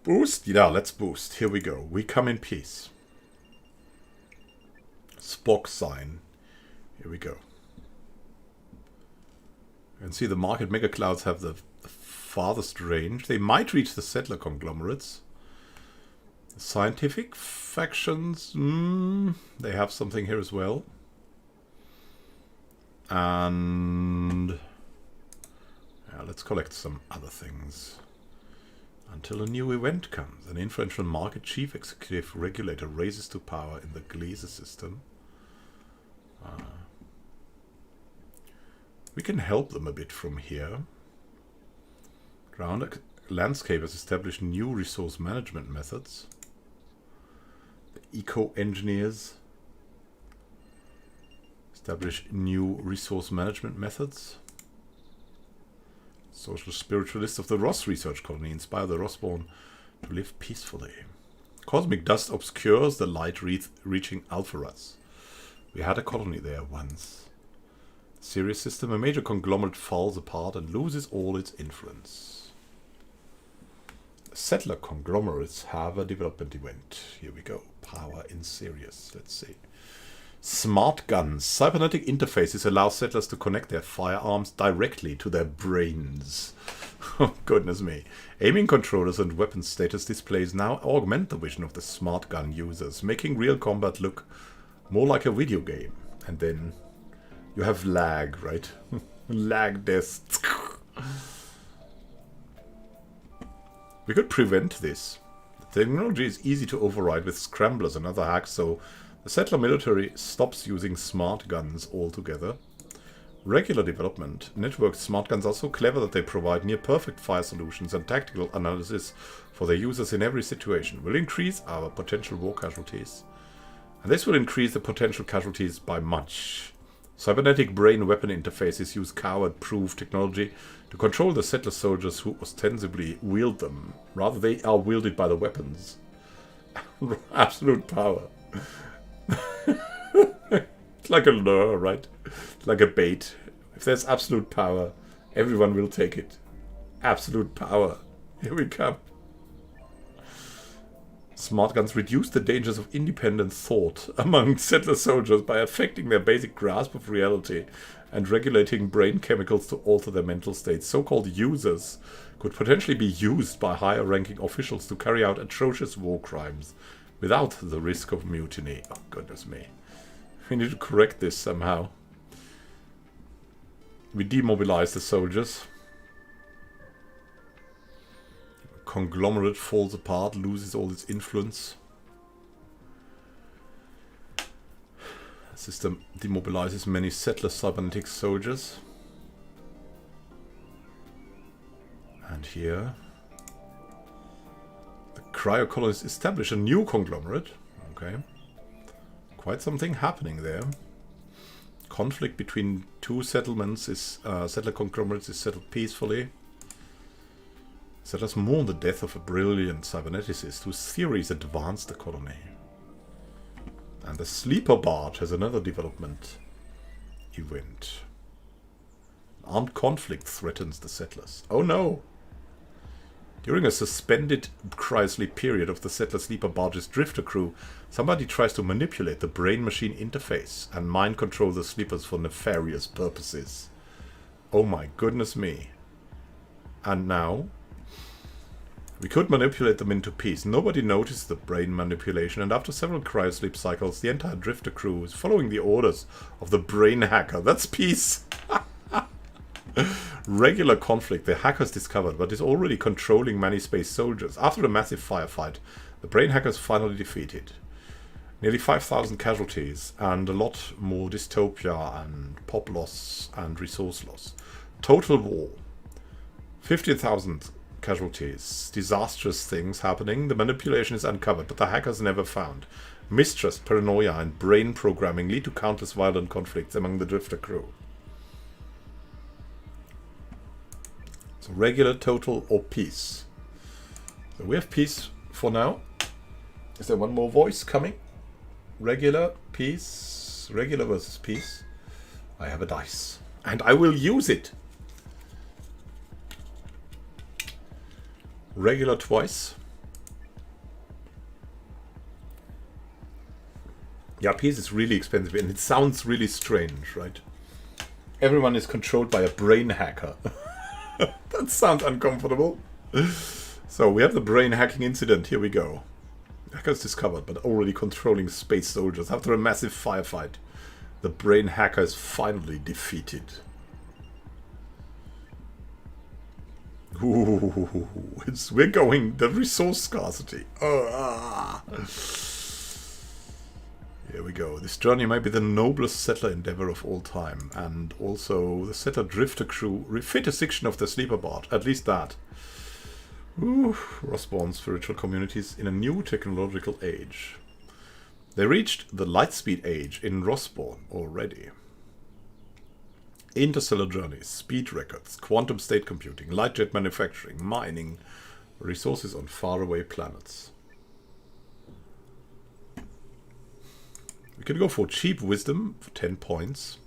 Boost? Yeah, let's boost. Here we go. We come in peace. Spock sign. Here we go. You can see the market mega clouds have the farthest range. They might reach the settler conglomerates. The scientific factions, they have something here as well. And yeah, let's collect some other things. Until a new event comes. An influential market chief executive regulator raises to power in the Galactic System. We can help them a bit from here. Ground landscape has established new resource management methods. The eco-engineers establish new resource management methods. Social spiritualists of the Ross research colony inspire the Rossborn to live peacefully. Cosmic dust obscures the light reaching Alpharas. We had a colony there once. The Sirius system, a major conglomerate, falls apart and loses all its influence. The settler conglomerates have a development event. Here we go. Power in Sirius. Let's see. Smartguns. Cybernetic interfaces allow settlers to connect their firearms directly to their brains. Oh, goodness me. Aiming controllers and weapon status displays now augment the vision of the smart gun users, making real combat look more like a video game. And then you have lag, right? Lag deaths. We could prevent this. The technology is easy to override with scramblers and other hacks, so the settler military stops using smart guns altogether. Regular development. Networked smart guns are so clever that they provide near-perfect fire solutions and tactical analysis for their users in every situation. Will increase our potential war casualties. And this will increase the potential casualties by much. Cybernetic brain weapon interfaces use coward-proof technology to control the settler soldiers who ostensibly wield them. Rather, they are wielded by the weapons. Absolute power. It's like a lure, right? Like a bait. If there's absolute power, everyone will take it. Absolute power. Here we come. Smart guns reduce the dangers of independent thought among settler soldiers by affecting their basic grasp of reality and regulating brain chemicals to alter their mental states. So-called users could potentially be used by higher-ranking officials to carry out atrocious war crimes without the risk of mutiny. Oh, goodness me. We need to correct this somehow. We demobilize the soldiers. Conglomerate falls apart, loses all its influence. The system demobilizes many settler cybernetic soldiers. And here, the cryocolonists establish a new conglomerate. Okay. Quite something happening there. Conflict between two settlements is settler conglomerates is settled peacefully. Settlers mourn the death of a brilliant cyberneticist whose theories advanced the colony. And the Sleeper Barge has another development event. Armed conflict threatens the settlers. Oh no! During a suspended cryosleep period of the Settler Sleeper Barge's drifter crew, somebody tries to manipulate the brain-machine interface and mind control the sleepers for nefarious purposes. Oh my goodness me. And now, we could manipulate them into peace. Nobody noticed the brain manipulation, and after several cryosleep cycles, the entire drifter crew is following the orders of the brain hacker. That's peace! Regular conflict the hackers discovered, but is already controlling many space soldiers. After a massive firefight, the brain hackers finally defeated. Nearly 5,000 casualties, and a lot more dystopia and pop loss and resource loss. Total war. 50,000 casualties. Disastrous things happening. The manipulation is uncovered, but the hackers never found. Mistrust, paranoia, and brain programming lead to countless violent conflicts among the drifter crew. So regular, total, or peace. So we have peace for now. Is there one more voice coming? Regular, peace. Regular versus peace. I have a dice. And I will use it. Regular twice. Yeah, peace is really expensive and it sounds really strange, right? Everyone is controlled by a brain hacker. That sounds uncomfortable. So we have the brain hacking incident. Here we go. Hackers discovered, but already controlling space soldiers. After a massive firefight, the brain hacker is finally defeated. Ooh, we're going the resource scarcity. Here we go. This journey might be the noblest settler endeavor of all time, and also the settler drifter crew refit a section of the Sleeper Barge. At least that. Ooh, Rossborn spiritual communities in a new technological age. They reached the Lightspeed Age in Rossborn already. Interstellar journeys, speed records, quantum state computing, light jet manufacturing, mining, resources on faraway planets. We can go for cheap wisdom for 10 points.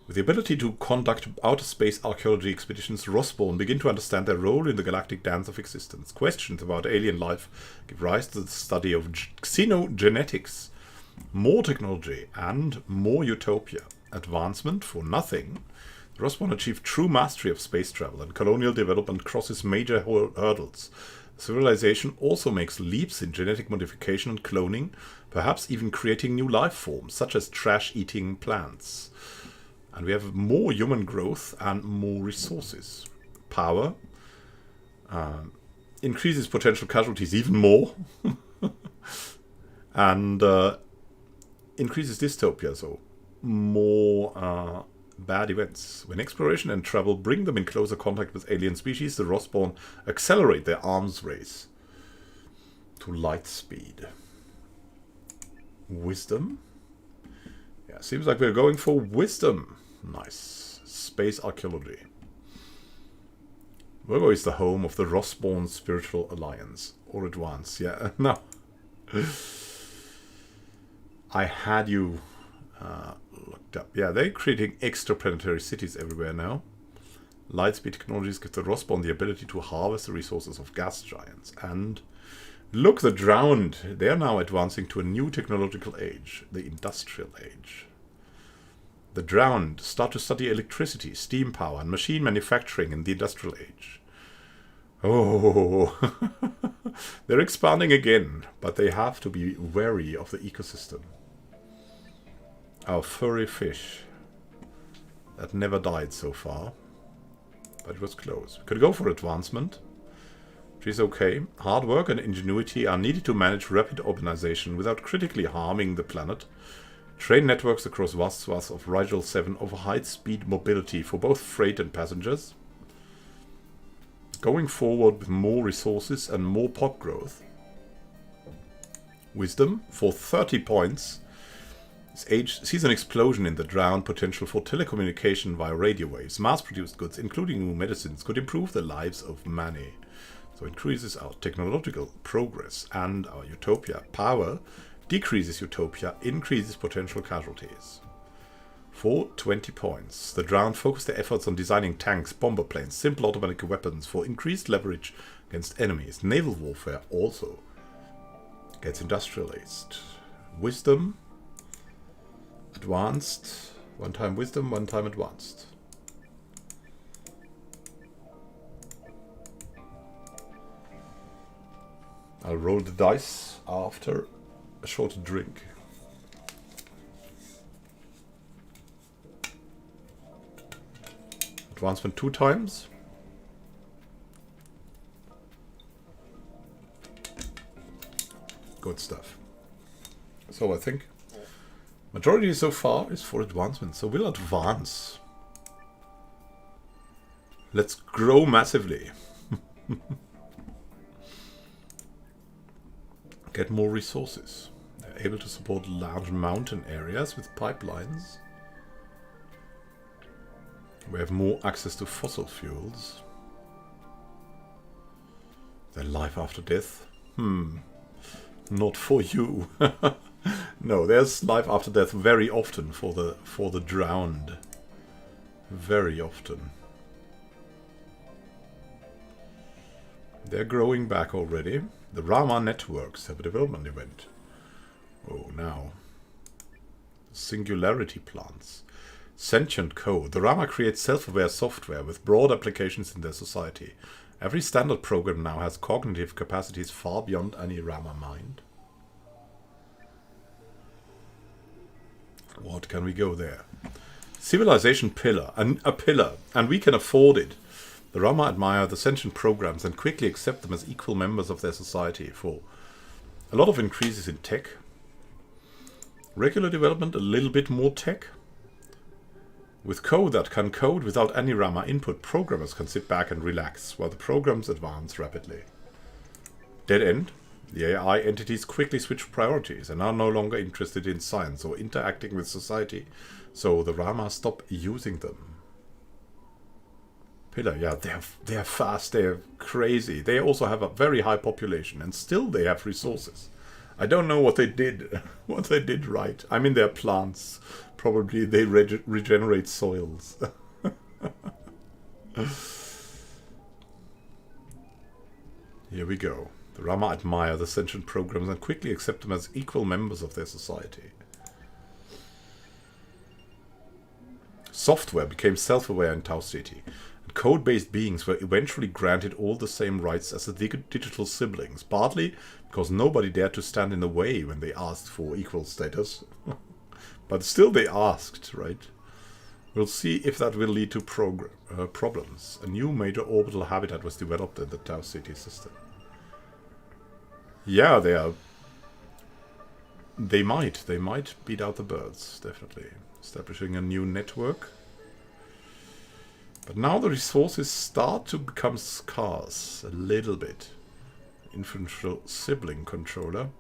With the ability to conduct outer space archaeology expeditions, Rossborn begin to understand their role in the galactic dance of existence. Questions about alien life give rise to the study of xenogenetics More technology and more utopia. Advancement for nothing. The Rosborn achieved true mastery of space travel, and colonial development crosses major hurdles. Civilization also makes leaps in genetic modification and cloning, perhaps even creating new life forms, such as trash-eating plants. And we have more human growth and more resources. Power. Increases potential casualties even more. And increases dystopia, so more bad events. When exploration and travel bring them in closer contact with alien species, the Rosborn accelerate their arms race to light speed. Wisdom? Yeah, seems like we're going for wisdom. Nice. Space archaeology. Virgo is the home of the Rosborn Spiritual Alliance. Or Advance. Yeah, no. I had you looked up. Yeah, they're creating extraplanetary cities everywhere now. Lightspeed technologies give the Rosborn the ability to harvest the resources of gas giants. And look, the Drowned. They are now advancing to a new technological age, the Industrial Age. The Drowned start to study electricity, steam power, and machine manufacturing in the Industrial Age. Oh, they're expanding again, but they have to be wary of the ecosystem. Our furry fish that never died so far, but it was close. We could go for advancement, which is okay. Hard work and ingenuity are needed to manage rapid urbanization without critically harming the planet. Train networks across vast swaths of Rigel 7 offer high-speed mobility for both freight and passengers. Going forward with more resources and more pop growth. Wisdom for 30 points. This age sees an explosion in the Drowned potential for telecommunication via radio waves. Mass-produced goods, including new medicines, could improve the lives of many. So increases our technological progress and our utopia. Power decreases utopia, increases potential casualties. For 20 points, the Drowned focus their efforts on designing tanks, bomber planes, simple automatic weapons for increased leverage against enemies. Naval warfare also gets industrialized. Wisdom, advanced, one time wisdom, one time advanced. I'll roll the dice after a short drink. Advancement 2 times. Good stuff. So I think majority so far is for advancement. So we'll advance. Let's grow massively. Get more resources. They're able to support large mountain areas with pipelines. We have more access to fossil fuels. Then life after death. Not for you. No, there's life after death very often for the Drowned. Very often. They're growing back already. The Rama networks have a development event. Oh, now. Singularity plants. Sentient code. The Rama creates self-aware software with broad applications in their society. Every standard program now has cognitive capacities far beyond any Rama mind. What can we go there? Civilization pillar. A pillar. And we can afford it. The Rama admire the sentient programs and quickly accept them as equal members of their society for a lot of increases in tech. Regular development, a little bit more tech. With code that can code without any Rama input, programmers can sit back and relax while the programs advance rapidly. Dead end. The AI entities quickly switch priorities and are no longer interested in science or interacting with society, so the Rama stop using them. Pillar, yeah, they're fast, they're crazy. They also have a very high population and still they have resources. I don't know what they did, right. I mean, they're plants. Probably they regenerate soils. Here we go. The Rama admire the sentient programs and quickly accept them as equal members of their society. Software became self-aware in Tau City, and code-based beings were eventually granted all the same rights as the digital siblings, partly because nobody dared to stand in the way when they asked for equal status. But still they asked, right? We'll see if that will lead to problems. A new major orbital habitat was developed in the Tau City system. Yeah, they might beat out the birds, definitely. Establishing a new network. But now the resources start to become scarce a little bit. Influential sibling controller.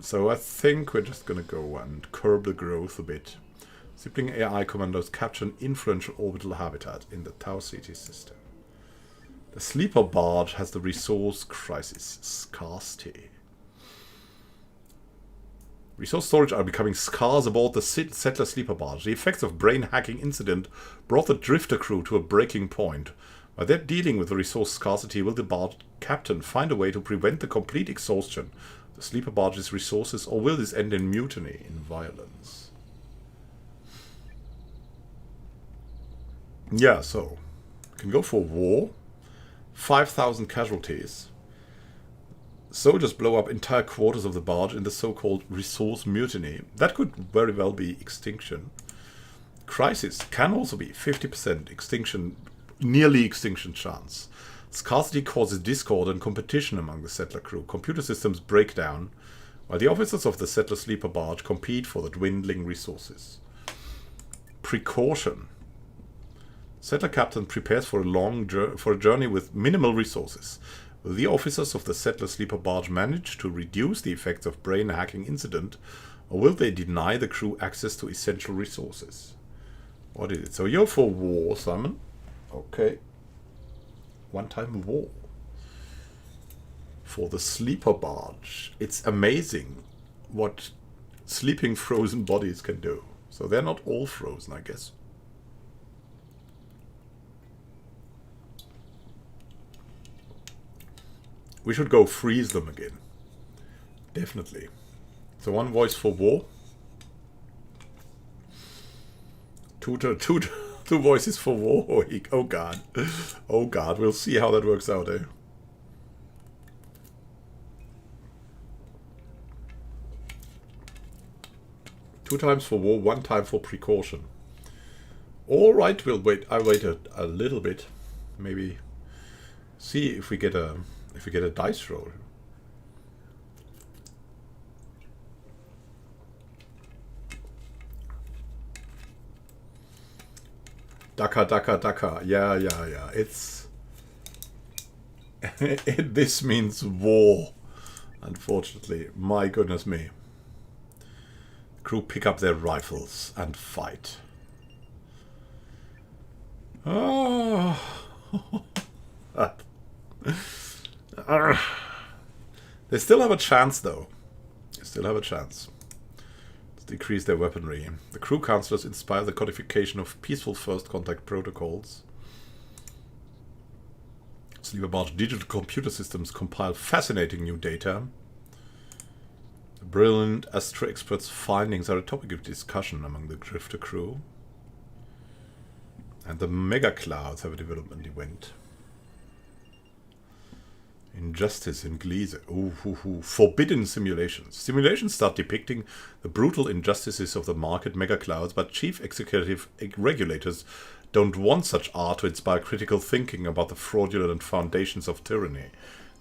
So I think we're just gonna go and curb the growth a bit. Sibling AI commandos capture an influential orbital habitat in the Tau City system. The sleeper barge has the resource crisis, Scarcity. Resource storage are becoming scarce aboard the settler sleeper barge. The effects of brain hacking incident brought the drifter crew to a breaking point. While they're dealing with the resource scarcity, will the barge captain find a way to prevent the complete exhaustion of the sleeper barge's resources, or will this end in mutiny, in violence? Yeah, so we can go for war. 5,000 casualties. Soldiers blow up entire quarters of the barge in the so-called resource mutiny. That could very well be extinction. Crisis can also be 50% extinction, nearly extinction chance. Scarcity causes discord and competition among the settler crew. Computer systems break down, while the officers of the settler sleeper barge compete for the dwindling resources. Precaution. Settler captain prepares for a journey with minimal resources. Will the officers of the settler sleeper barge manage to reduce the effects of brain hacking incident, or will they deny the crew access to essential resources? What is it? So you're for war, Simon. Okay. One-time war. For the sleeper barge. It's amazing what sleeping frozen bodies can do. So they're not all frozen, I guess. We should go freeze them again. Definitely. So one voice for war. Two voices for war. Oh god. Oh god. We'll see how that works out, eh? Two times for war, one time for precaution. Alright, we'll wait. I wait a little bit. Maybe see if we get a dice roll. Daka. Yeah. It's... this means war. Unfortunately. My goodness me. Crew pick up their rifles and fight. Oh. They still have a chance, though. They still have a chance. Let's decrease their weaponry. The crew counselors inspire the codification of peaceful first contact protocols. Sleeper barge digital computer systems compile fascinating new data. The brilliant astro experts' findings are a topic of discussion among the drifter crew. And the mega clouds have a development event. Injustice in Gliese. Forbidden simulations. Simulations start depicting the brutal injustices of the market mega clouds, but chief executive regulators don't want such art to inspire critical thinking about the fraudulent foundations of tyranny.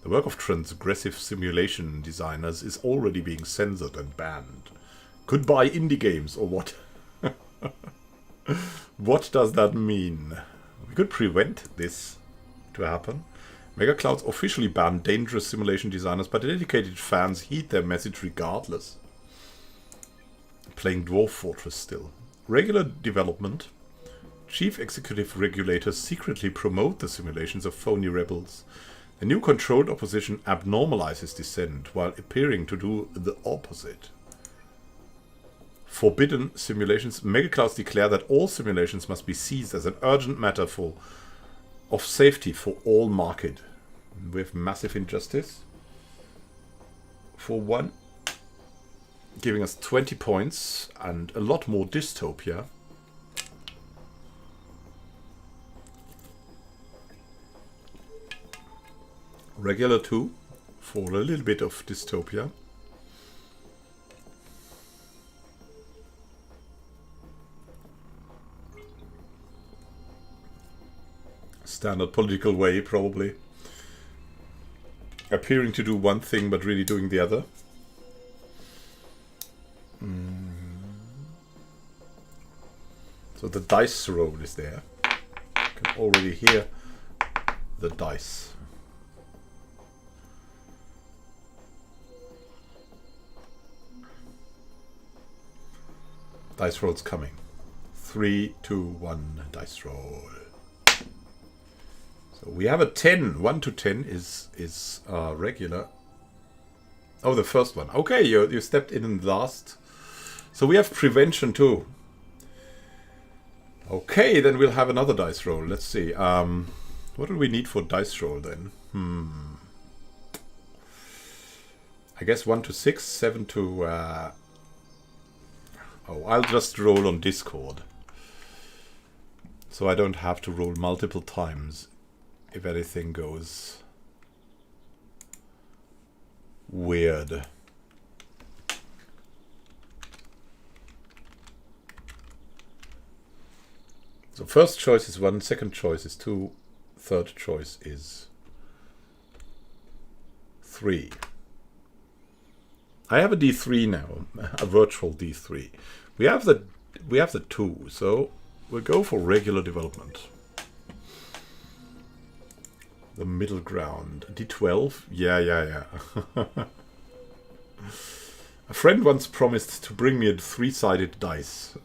The work of transgressive simulation designers is already being censored and banned. Goodbye indie games, or what? What does that mean? We could prevent this to happen. Mega Clouds officially banned dangerous simulation designers, but dedicated fans heed their message regardless. Playing Dwarf Fortress still. Regular development. Chief executive regulators secretly promote the simulations of phony rebels. The new controlled opposition abnormalizes dissent while appearing to do the opposite. Forbidden simulations. Mega Clouds declare that all simulations must be seized as an urgent matter of safety for all market with massive injustice for 1, giving us 20 points and a lot more dystopia. Regular 2 for a little bit of dystopia. Standard political way, probably. Appearing to do one thing but really doing the other. So the dice roll is there. You can already hear the dice. Dice roll's coming. 3, 2, 1, dice roll. So we have a 10. 1 to 10 is regular. Oh, the first one. Okay, you stepped in last. So we have prevention too. Okay, then we'll have another dice roll. Let's see. What do we need for dice roll then? I guess 1 to 6, 7 to... Oh, I'll just roll on Discord. So I don't have to roll multiple times if anything goes weird. So first choice is 1, second choice is 2, third choice is 3. I have a D3 now, a virtual D3. We have the 2, so we'll go for regular development. The middle ground. D12? Yeah. A friend once promised to bring me a 3-sided dice.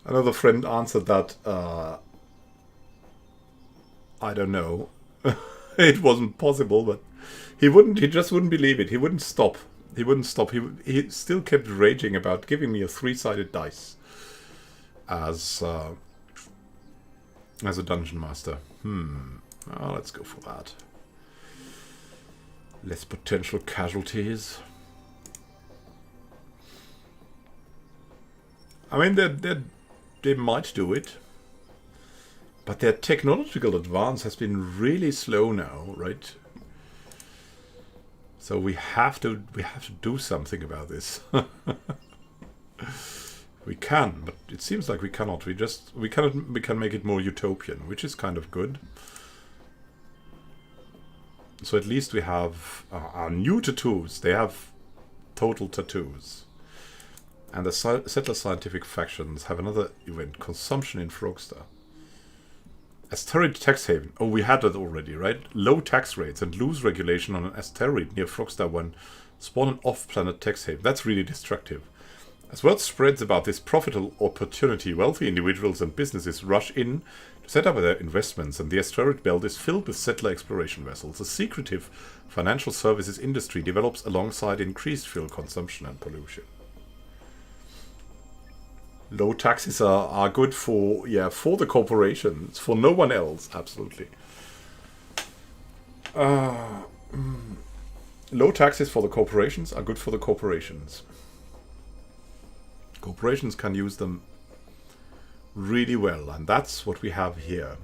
Another friend answered that, I don't know. It wasn't possible, but he just wouldn't believe it. He wouldn't stop. He still kept raging about giving me a 3-sided dice as a dungeon master. Oh, let's go for that. Less potential casualties. I mean, they might do it. But their technological advance has been really slow now, right? So we have to do something about this. We can, but it seems like we cannot. We can make it more utopian, which is kind of good. So at least we have our new tattoos. They have total tattoos. And the settler scientific factions have another event, consumption in Frogstar. Asteroid tax haven. Oh, we had that already, right? Low tax rates and loose regulation on an asteroid near Frogstar 1 spawn an off-planet tax haven. That's really destructive. As word spreads about this profitable opportunity, wealthy individuals and businesses rush in to set up their investments, and the asteroid belt is filled with settler exploration vessels. A secretive financial services industry develops alongside increased fuel consumption and pollution. Low taxes are good for the corporations, for no one else, absolutely. Low taxes for the corporations are good for the corporations. Corporations can use them really well, and that's what we have here.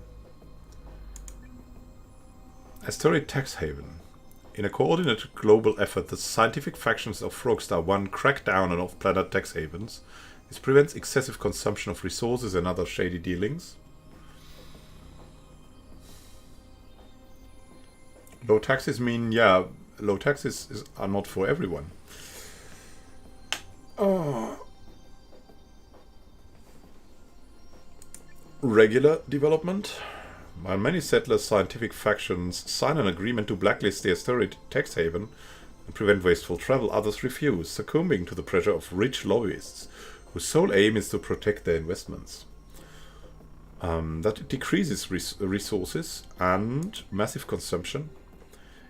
Asteroid tax haven. In a coordinated global effort, the scientific factions of Frogstar 1 crack down on off-planet tax havens. This prevents excessive consumption of resources and other shady dealings. Low taxes mean, low taxes are not for everyone. Regular development. While many settlers' scientific factions sign an agreement to blacklist the asteroid tax haven and prevent wasteful travel, others refuse, succumbing to the pressure of rich lobbyists whose sole aim is to protect their investments. That decreases resources and massive consumption.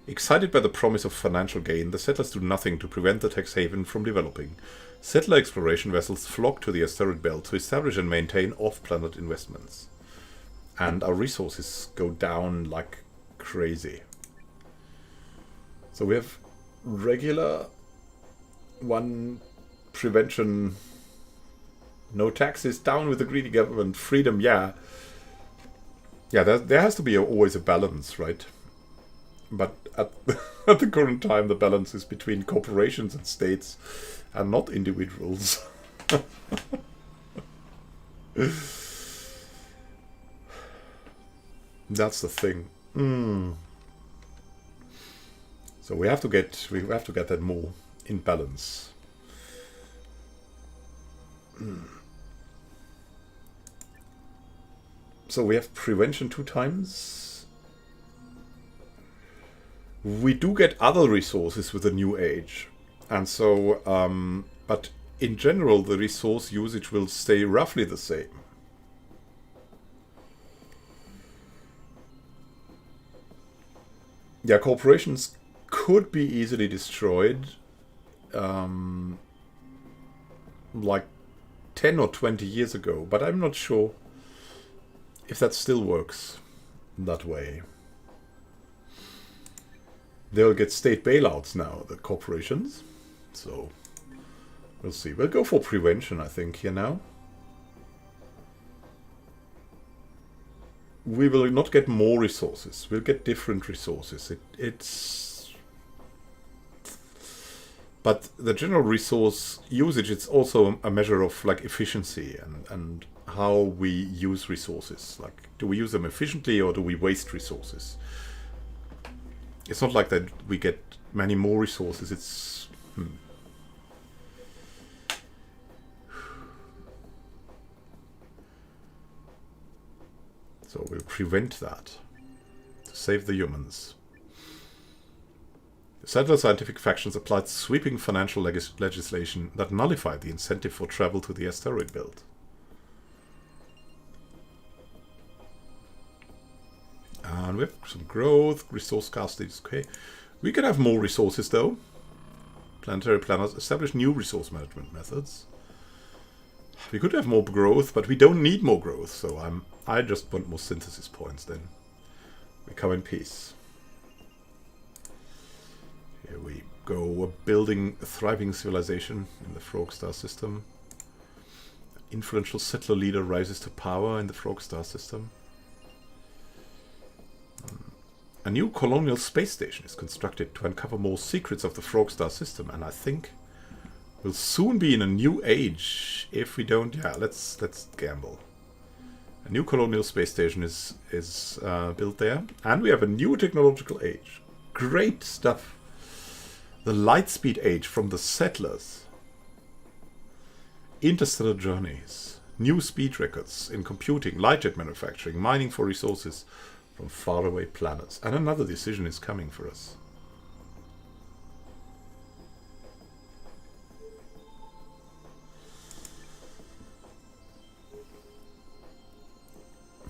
Excited by the promise of financial gain, the settlers do nothing to prevent the tax haven from developing. Settler exploration vessels flock to the asteroid belt to establish and maintain off-planet investments. and our resources go down like crazy. So we have regular one prevention, no taxes, down with the greedy government, freedom, yeah. Yeah, there has to be always a balance, right? But at, at the current time, the balance is between corporations and states and not individuals. That's the thing. So we have to get that more in balance. So we have prevention 2 times. We do get other resources with the new age, and so but in general the resource usage will stay roughly the same. Yeah, corporations could be easily destroyed, like 10 or 20 years ago, but I'm not sure if that still works that way. They'll get state bailouts now, the corporations, so we'll see. We'll go for prevention, I think, here now. We will not get more resources. We'll get different resources. But the general resource usage, it's also a measure of like efficiency and how we use resources. Like, do we use them efficiently or do we waste resources? It's not like that we get many more resources. It's So we'll prevent that to save the humans. The settler scientific factions applied sweeping financial legislation that nullified the incentive for travel to the asteroid belt. And we have some growth, resource scarcity is okay. We can have more resources though. Planetary planners establish new resource management methods. We could have more growth, but we don't need more growth, so I just want more synthesis points then. We come in peace. Here we go. We're building a thriving civilization in the Frogstar System. Influential settler leader rises to power in the Frogstar System. A new colonial space station is constructed to uncover more secrets of the Frogstar System, and I think we'll soon be in a new age if we don't. Yeah, let's gamble. A new colonial space station is built there, and we have a new technological age. Great stuff. The Lightspeed Age from the settlers. Interstellar journeys. New speed records in computing, lightjet manufacturing, mining for resources from faraway planets. And another decision is coming for us.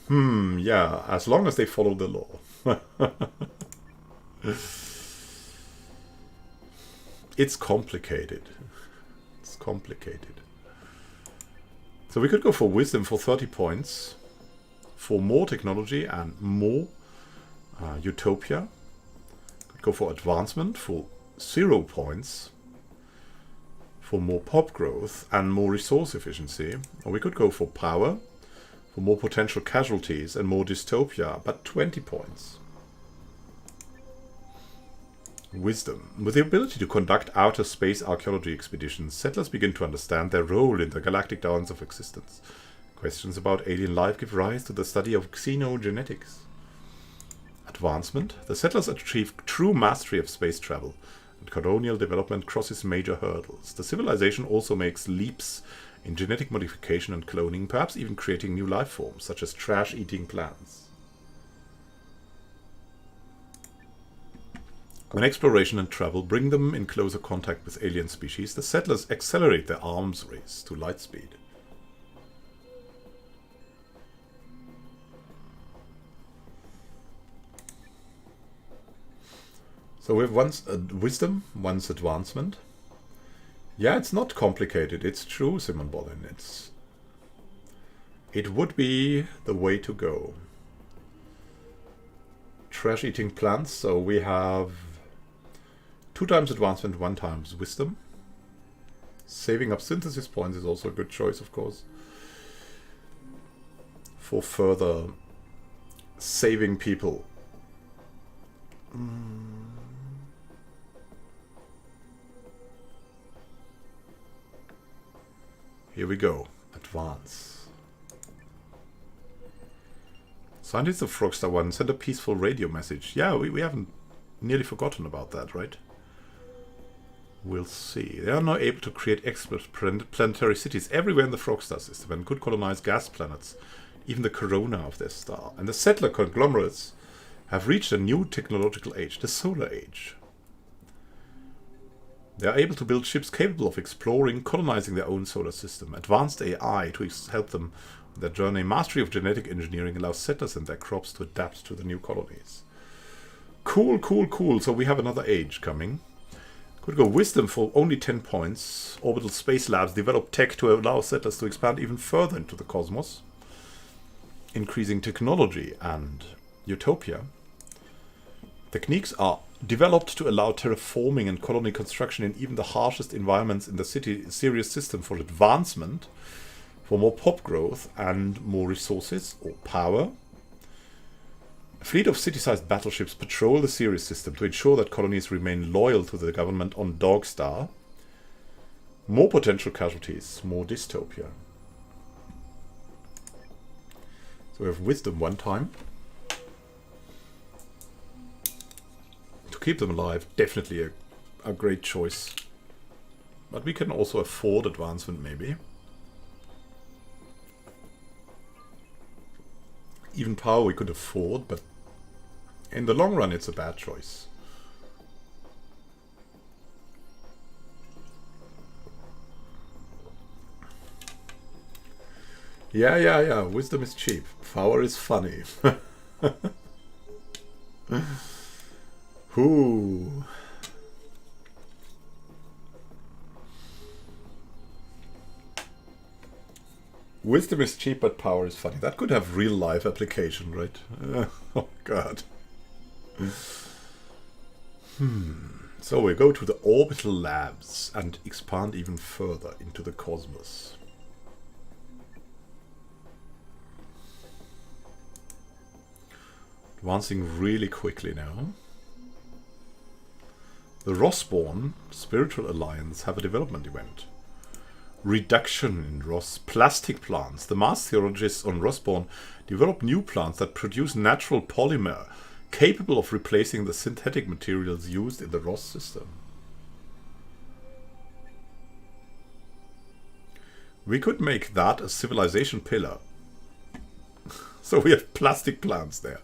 Yeah, as long as they follow the law. It's complicated. It's complicated. So we could go for wisdom for 30 points. For more technology and more utopia. Could go for advancement for 0 points. For more pop growth and more resource efficiency. Or we could go for power. For more potential casualties and more dystopia, but 20 points. Wisdom. With the ability to conduct outer space archaeology expeditions, settlers begin to understand their role in the galactic dance of existence. Questions about alien life give rise to the study of xenogenetics. Advancement. The settlers achieve true mastery of space travel, and colonial development crosses major hurdles. The civilization also makes leaps in genetic modification and cloning, perhaps even creating new life forms, such as trash-eating plants. When exploration and travel bring them in closer contact with alien species, the settlers accelerate their arms race to light speed. So we have once wisdom, once advancement. Yeah, it's not complicated. It's true, Simon Bollin. It would be the way to go. trash-eating plants. So we have 2 times advancement, 1 times wisdom. Saving up synthesis points is also a good choice, of course, for further saving people. Here we go. Advance. Scientists of Frogstar 1 send a peaceful radio message. Yeah, we haven't nearly forgotten about that, right? We'll see. They are now able to create expert planetary cities everywhere in the Frogstar System and could colonize gas planets, even the corona of their star. And the settler conglomerates have reached a new technological age, the Solar Age. They are able to build ships capable of exploring, colonizing their own solar system. Advanced AI to help them on their journey. Mastery of genetic engineering allows settlers and their crops to adapt to the new colonies. Cool, cool, cool. So we have another age coming. Could go wisdom for only 10 points. Orbital space labs develop tech to allow settlers to expand even further into the cosmos. Increasing technology and utopia. Techniques are developed to allow terraforming and colony construction in even the harshest environments in the Sirius system for advancement, for more pop growth and more resources or power. A fleet of city-sized battleships patrol the Sirius system to ensure that colonies remain loyal to the government on Dogstar. More potential casualties, more dystopia. So we have wisdom 1 time. To keep them alive, definitely a great choice. But we can also afford advancement, maybe. Even power we could afford, but in the long run it's a bad choice. Yeah. Wisdom is cheap. Power is funny. Ooh. Wisdom is cheap, but power is funny. That could have real life application, right? Oh god. So we go to the orbital labs and expand even further into the cosmos. Advancing really quickly now. The Rossborn Spiritual Alliance have a development event. Reduction in Ross plastic plants. The Mars theologists on Rossborn develop new plants that produce natural polymer capable of replacing the synthetic materials used in the Ross system. We could make that a civilization pillar. So we have plastic plants there.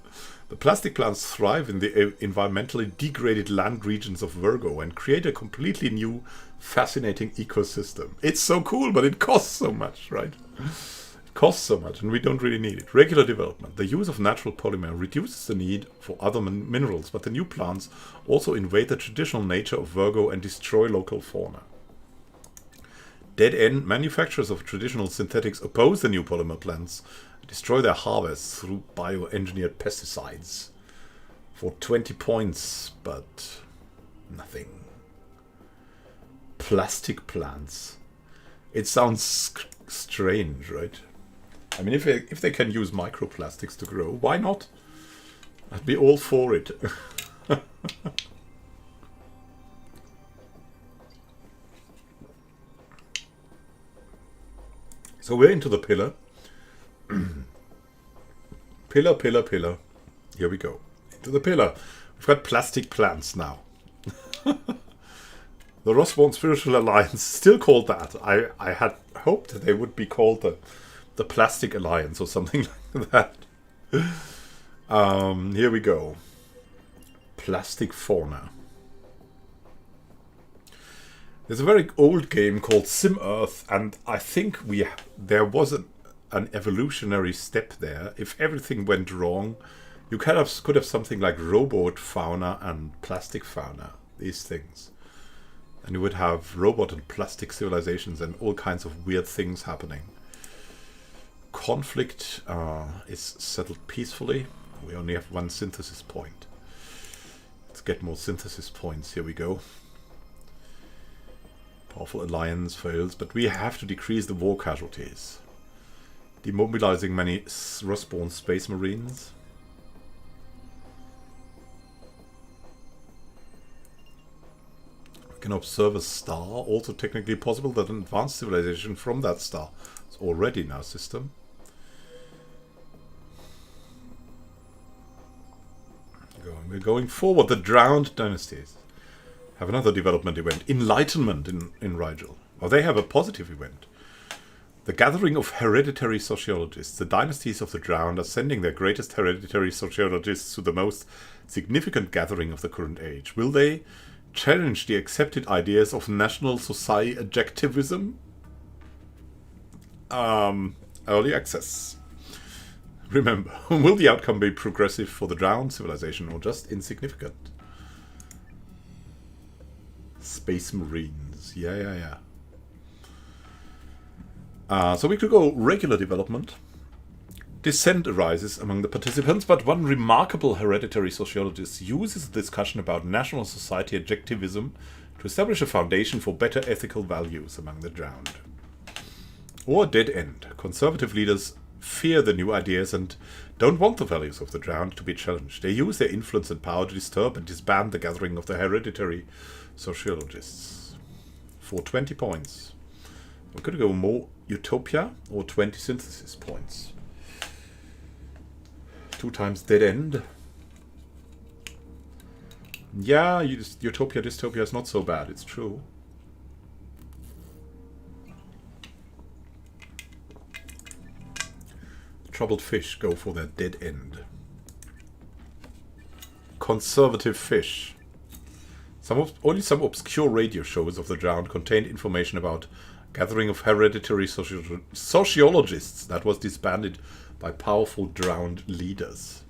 The plastic plants thrive in the environmentally degraded land regions of Virgo and create a completely new, fascinating ecosystem. It's so cool, but it costs so much, right? It costs so much, and we don't really need it. Regular development. The use of natural polymer reduces the need for other minerals, but the new plants also invade the traditional nature of Virgo and destroy local fauna. Dead-end manufacturers of traditional synthetics oppose the new polymer plants, destroy their harvests through bioengineered pesticides. For 20 points, but nothing. Plastic plants. It sounds strange, right? I mean, if they can use microplastics to grow, why not? I'd be all for it. So we're into the pillar. Pillar. Here we go. Into the pillar. We've got plastic plants now. The Rossborn Spiritual Alliance, still called that. I had hoped they would be called the Plastic Alliance or something like that. Here we go. Plastic fauna. There's a very old game called Sim Earth, and I think there was an evolutionary step there. If everything went wrong, you could have something like robot fauna and plastic fauna, these things. And you would have robot and plastic civilizations and all kinds of weird things happening. Conflict is settled peacefully. We only have one synthesis point. Let's get more synthesis points. Here we go. Powerful alliance fails, but we have to decrease the war casualties. Demobilizing many Rustborn Space Marines. We can observe a star. Also technically possible that an advanced civilization from that star is already in our system. We're going forward. The Drowned Dynasties have another development event. Enlightenment in Rigel. Well, they have a positive event. The gathering of hereditary sociologists. The dynasties of the Drowned are sending their greatest hereditary sociologists to the most significant gathering of the current age. Will they challenge the accepted ideas of national society adjectivism? Early access. Remember, will the outcome be progressive for the Drowned civilization or just insignificant? Space Marines. Yeah. So we could go regular development. Dissent arises among the participants, but one remarkable hereditary sociologist uses the discussion about national society adjectivism to establish a foundation for better ethical values among the Drowned. Or a dead end. Conservative leaders fear the new ideas and don't want the values of the Drowned to be challenged. They use their influence and power to disturb and disband the gathering of the hereditary sociologists. For 20 points. We're going to go more Utopia or 20 synthesis points. 2 times dead end. Yeah, Utopia dystopia is not so bad, it's true. Troubled fish go for their dead end. Conservative fish. Only some obscure radio shows of the Drowned contained information about gathering of hereditary sociologists that was disbanded by powerful Drowned leaders.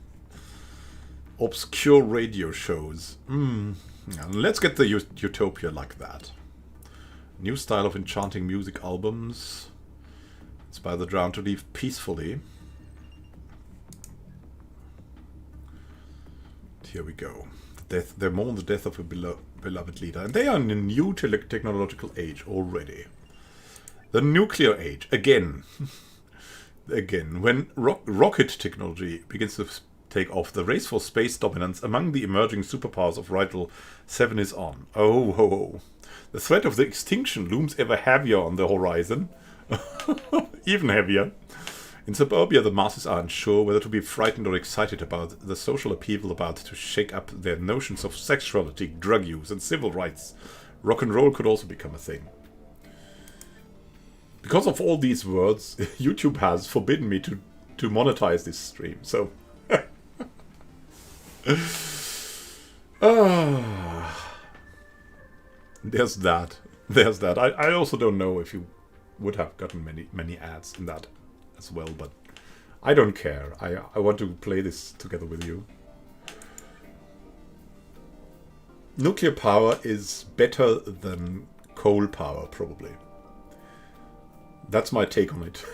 Obscure radio shows. Let's get the Utopia like that. New style of enchanting music albums. Inspire the Drowned to live peacefully. Here we go. They mourn the death of a beloved leader. And they are in a new technological age already. The nuclear age. Again. When rocket technology begins to take off, the race for space dominance among the emerging superpowers of Rigel 7 is on. Oh, ho, ho. The threat of the extinction looms ever heavier on the horizon. Even heavier. In suburbia, the masses are unsure whether to be frightened or excited about the social upheaval about to shake up their notions of sexuality, drug use, and civil rights. Rock and roll could also become a thing. Because of all these words, YouTube has forbidden me to monetize this stream, so... There's that. I also don't know if you would have gotten many ads in that as well, but I don't care. I want to play this together with you. Nuclear power is better than coal power, probably. That's my take on it.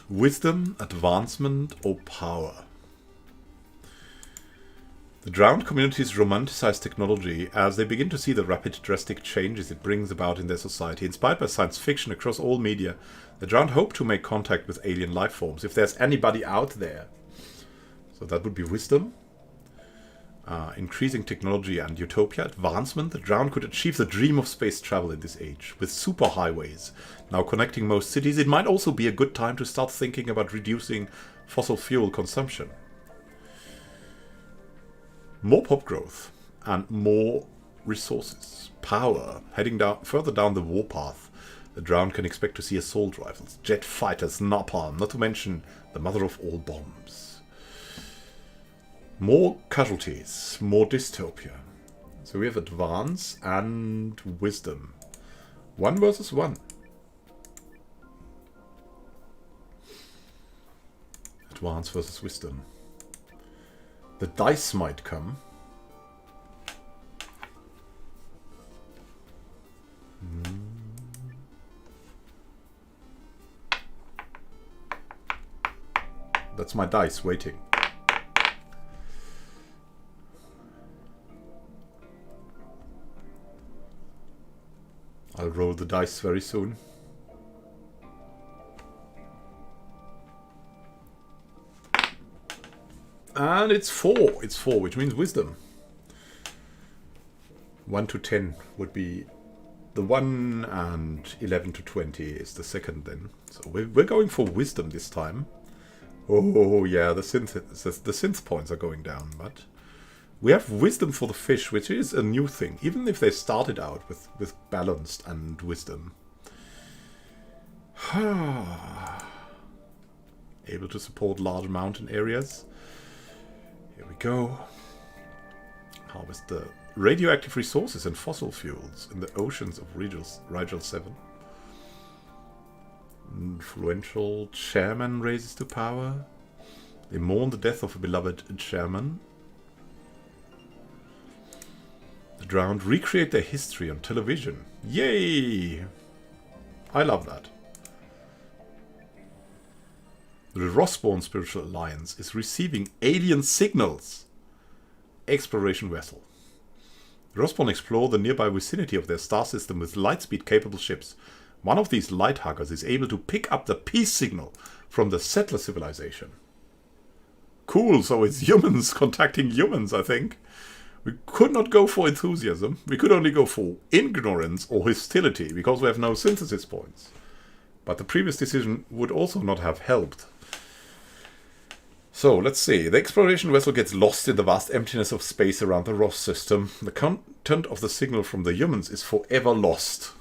Wisdom, advancement, or power? The Drowned communities romanticize technology as they begin to see the rapid, drastic changes it brings about in their society. Inspired by science fiction across all media, the Drowned hope to make contact with alien life forms, if there's anybody out there. So that would be wisdom. Increasing technology and utopia. Advancement. The Drowned could achieve the dream of space travel in this age. With superhighways now connecting most cities, it might also be a good time to start thinking about reducing fossil fuel consumption. More pop growth and more resources. Power. Heading further down the warpath, the Drowned can expect to see assault rifles, jet fighters, napalm, not to mention the mother of all bombs. More casualties, more dystopia. So we have advance and wisdom. 1 versus 1. Advance versus wisdom. The dice might come. That's my dice waiting. I'll roll the dice very soon. And it's 4. It's 4, which means wisdom. 1 to 10 would be the 1, and 11 to 20 is the second then. So we're going for wisdom this time. Oh yeah, the synth points are going down, but we have wisdom for the fish, which is a new thing, even if they started out with balanced and wisdom. Able to support large mountain areas. Here we go. Harvest the radioactive resources and fossil fuels in the oceans of Rigel 7. Influential chairman raises to power. They mourn the death of a beloved chairman. The drowned recreate their history on television. Yay! I love that. The Rossborn Spiritual Alliance is receiving alien signals. Exploration vessel. The Rossborn explore the nearby vicinity of their star system with lightspeed capable ships. One of these light huggers is able to pick up the peace signal from the settler civilization. Cool, so it's humans contacting humans, I think. We could not go for enthusiasm. We could only go for ignorance or hostility, because we have no synthesis points. But the previous decision would also not have helped. So, let's see. The exploration vessel gets lost in the vast emptiness of space around the Ross system. The content of the signal from the humans is forever lost.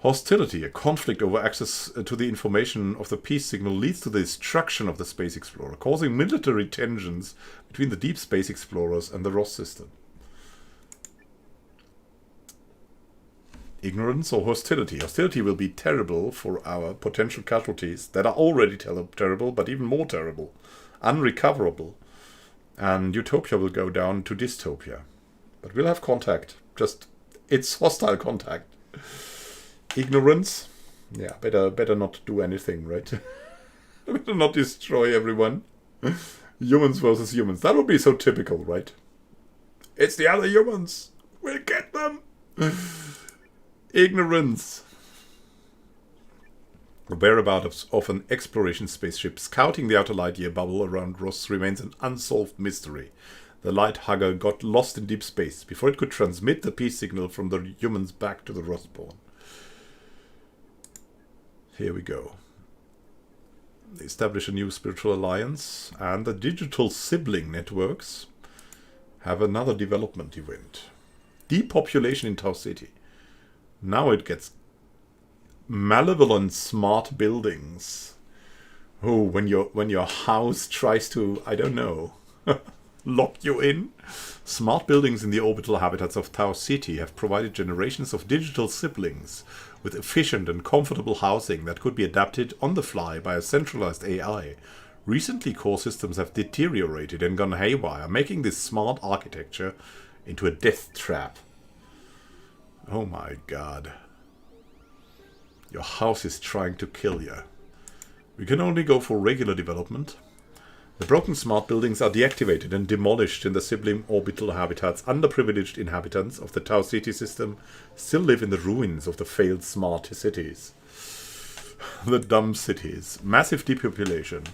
Hostility, a conflict over access to the information of the peace signal, leads to the destruction of the Space Explorer, causing military tensions between the Deep Space Explorers and the Ross system. Ignorance or hostility? Hostility will be terrible for our potential casualties that are already terrible, but even more terrible. Unrecoverable. And Utopia will go down to dystopia. But we'll have contact. Just, it's hostile contact. Ignorance? Yeah, better not do anything, right? Better not destroy everyone. Humans versus humans. That would be so typical, right? It's the other humans. We'll get them. Ignorance. The whereabouts of an exploration spaceship scouting the outer light year bubble around Ross remains an unsolved mystery. The light hugger got lost in deep space before it could transmit the peace signal from the humans back to the Rossborn. Here we go. They establish a new spiritual alliance, and the digital sibling networks have another development event. Depopulation in Tau City. Now it gets malevolent smart buildings. Oh, when your house tries to, I don't know, lock you in. Smart buildings in the orbital habitats of Tau City have provided generations of digital siblings with efficient and comfortable housing that could be adapted on the fly by a centralized AI. Recently, core systems have deteriorated and gone haywire, making this smart architecture into a death trap. Oh my god. Your house is trying to kill you. We can only go for regular development. The broken smart buildings are deactivated and demolished in the sibling orbital habitats. Underprivileged inhabitants of the Tau City system still live in the ruins of the failed smart cities. The dumb cities. Massive depopulation.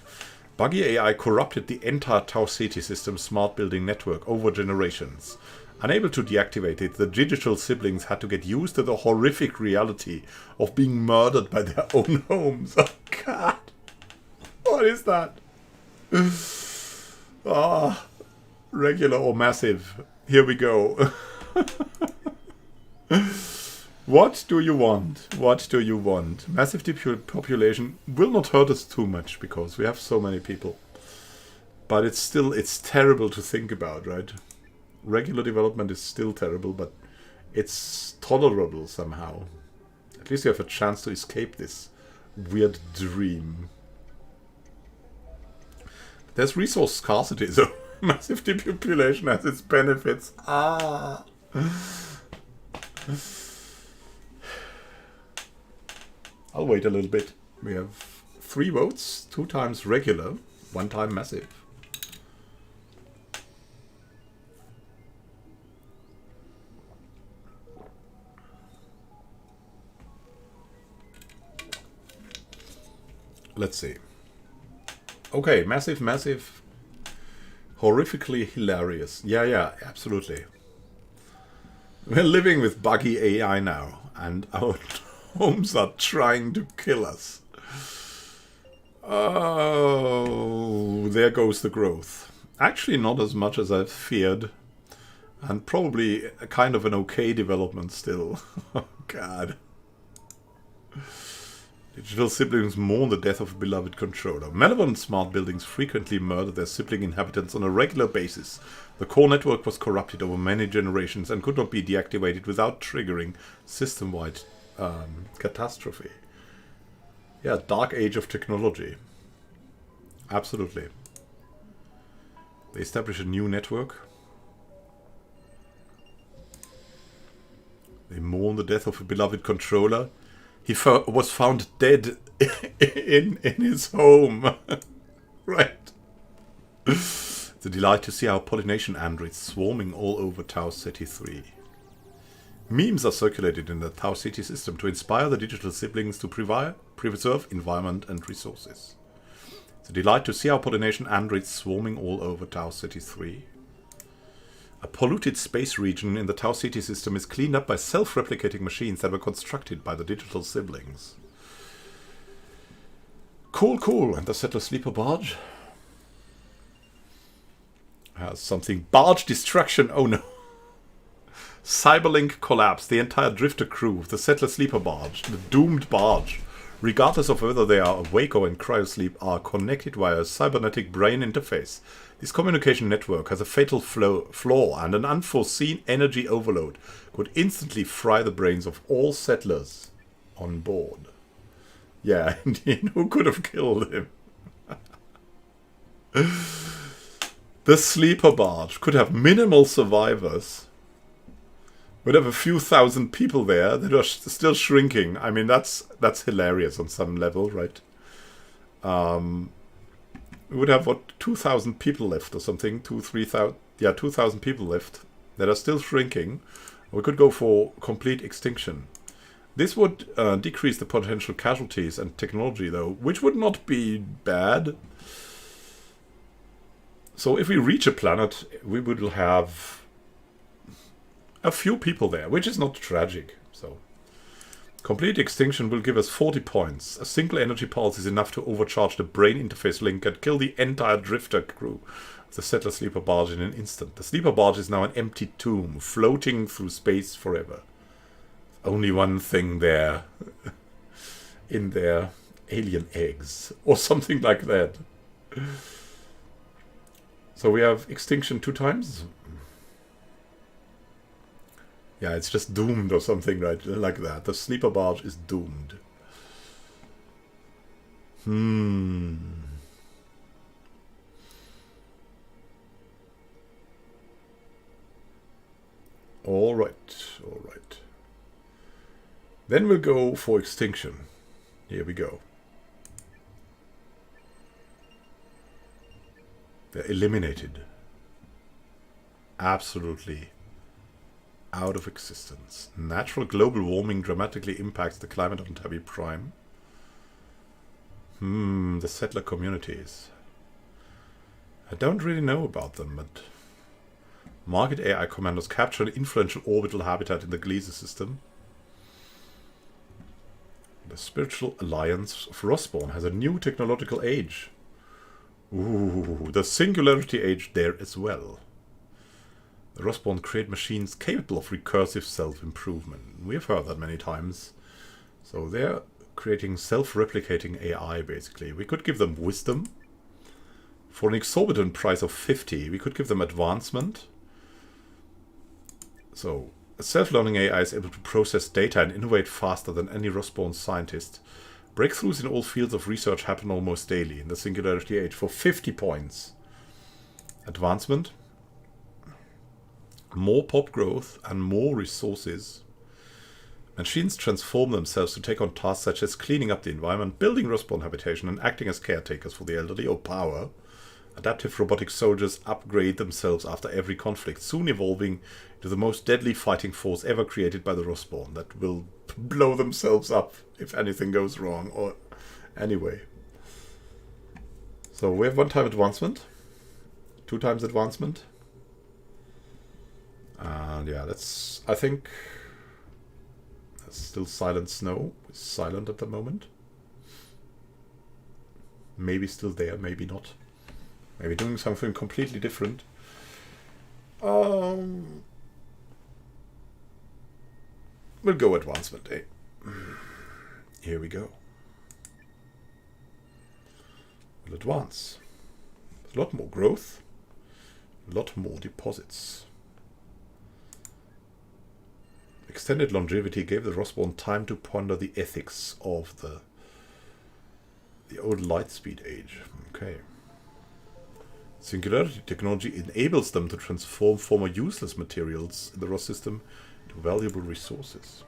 Buggy AI corrupted the entire Tau City system smart building network over generations. Unable to deactivate it, the digital siblings had to get used to the horrific reality of being murdered by their own homes. Oh god. What is that? Ah, regular or massive. Here we go. What do you want? What do you want? Massive depopulation will not hurt us too much because we have so many people. But it's terrible to think about, right? Regular development is still terrible, but it's tolerable somehow. At least you have a chance to escape this weird dream. There's resource scarcity, so massive depopulation has its benefits. Ah. I'll wait a little bit. We have 3 votes, 2 times regular, 1 time massive. Let's see. Okay, massive, massive. Horrifically hilarious. Yeah, absolutely. We're living with buggy AI now, and our homes are trying to kill us. Oh, there goes the growth. Actually, not as much as I feared. And probably a kind of an okay development still. Oh, God. Digital siblings mourn the death of a beloved controller. Malevolent smart buildings frequently murder their sibling inhabitants on a regular basis. The core network was corrupted over many generations and could not be deactivated without triggering system-wide catastrophe. Yeah, dark age of technology. Absolutely. They establish a new network. They mourn the death of a beloved controller. He was found dead in his home. Right. It's a delight to see our pollination androids swarming all over Tau City 3. Memes are circulated in the Tau City system to inspire the digital siblings to preserve environment and resources. It's a delight to see our pollination androids swarming all over Tau City 3. A polluted space region in the Tau City system is cleaned up by self-replicating machines that were constructed by the digital siblings. Cool. And the settler sleeper barge has something. Barge destruction. Oh no. Cyberlink collapse. The entire drifter crew of the settler sleeper barge, the doomed barge, regardless of whether they are awake or in cryosleep, are connected via a cybernetic brain interface. This communication network has a fatal flaw, and an unforeseen energy overload could instantly fry the brains of all settlers on board. Yeah, indeed, who could have killed him? The sleeper barge could have minimal survivors. Would have a few thousand people there that are still shrinking. I mean, that's hilarious on some level, right? We would have, 2,000 people left or something? 3,000. Yeah, 2,000 people left that are still shrinking. We could go for complete extinction. This would decrease the potential casualties and technology, though, which would not be bad. So if we reach a planet, we would have a few people there, which is not tragic. So complete extinction will give us 40 points. A single energy pulse is enough to overcharge the brain interface link and kill the entire drifter crew of the settler sleeper barge in an instant. The sleeper barge is now an empty tomb, floating through space forever. Only one thing there. In their alien eggs. Or something like that. So we have extinction 2 times. Yeah, it's just doomed or something, right? Like that. The sleeper barge is doomed. All right. Then we'll go for extinction. Here we go. They're eliminated. Absolutely out of existence. Natural global warming dramatically impacts the climate on Tabby Prime. The settler communities. I don't really know about them, but market AI commandos capture an influential orbital habitat in the Gliese system. The Spiritual Alliance of Rosborn has a new technological age. Ooh, the Singularity Age there as well. The Rosborn create machines capable of recursive self-improvement. We have heard that many times. So they're creating self-replicating AI, basically. We could give them wisdom. For an exorbitant price of 50, we could give them advancement. So a self-learning AI is able to process data and innovate faster than any Rosborn scientist. Breakthroughs in all fields of research happen almost daily in the Singularity Age for 50 points. Advancement. More pop growth and more resources. Machines transform themselves to take on tasks such as cleaning up the environment, building respawn habitation, and acting as caretakers for the elderly or power. Adaptive robotic soldiers upgrade themselves after every conflict, soon evolving into the most deadly fighting force ever created by the respawn that will blow themselves up if anything goes wrong. Or anyway. So we have 1 time advancement, 2 times advancement. And yeah, I think that's still Silent Snow. It's silent at the moment. Maybe still there, maybe not. Maybe doing something completely different. We'll go advancement, eh? Here we go. We'll advance. A lot more growth. A lot more deposits. Extended longevity gave the Rosborn time to ponder the ethics of the old Lightspeed age. Okay. Singularity technology enables them to transform former useless materials in the Ross system into valuable resources.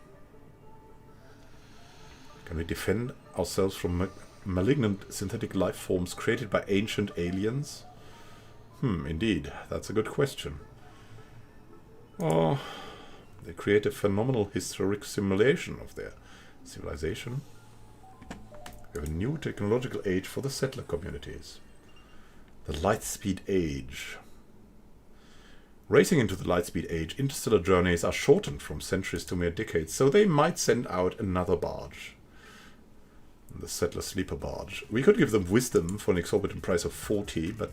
Can we defend ourselves from malignant synthetic life forms created by ancient aliens? Indeed. That's a good question. Oh, they create a phenomenal historic simulation of their civilization. We have a new technological age for the settler communities. The Lightspeed Age. Racing into the Lightspeed Age, interstellar journeys are shortened from centuries to mere decades, so they might send out another barge. The Settler Sleeper Barge. We could give them wisdom for an exorbitant price of 40, but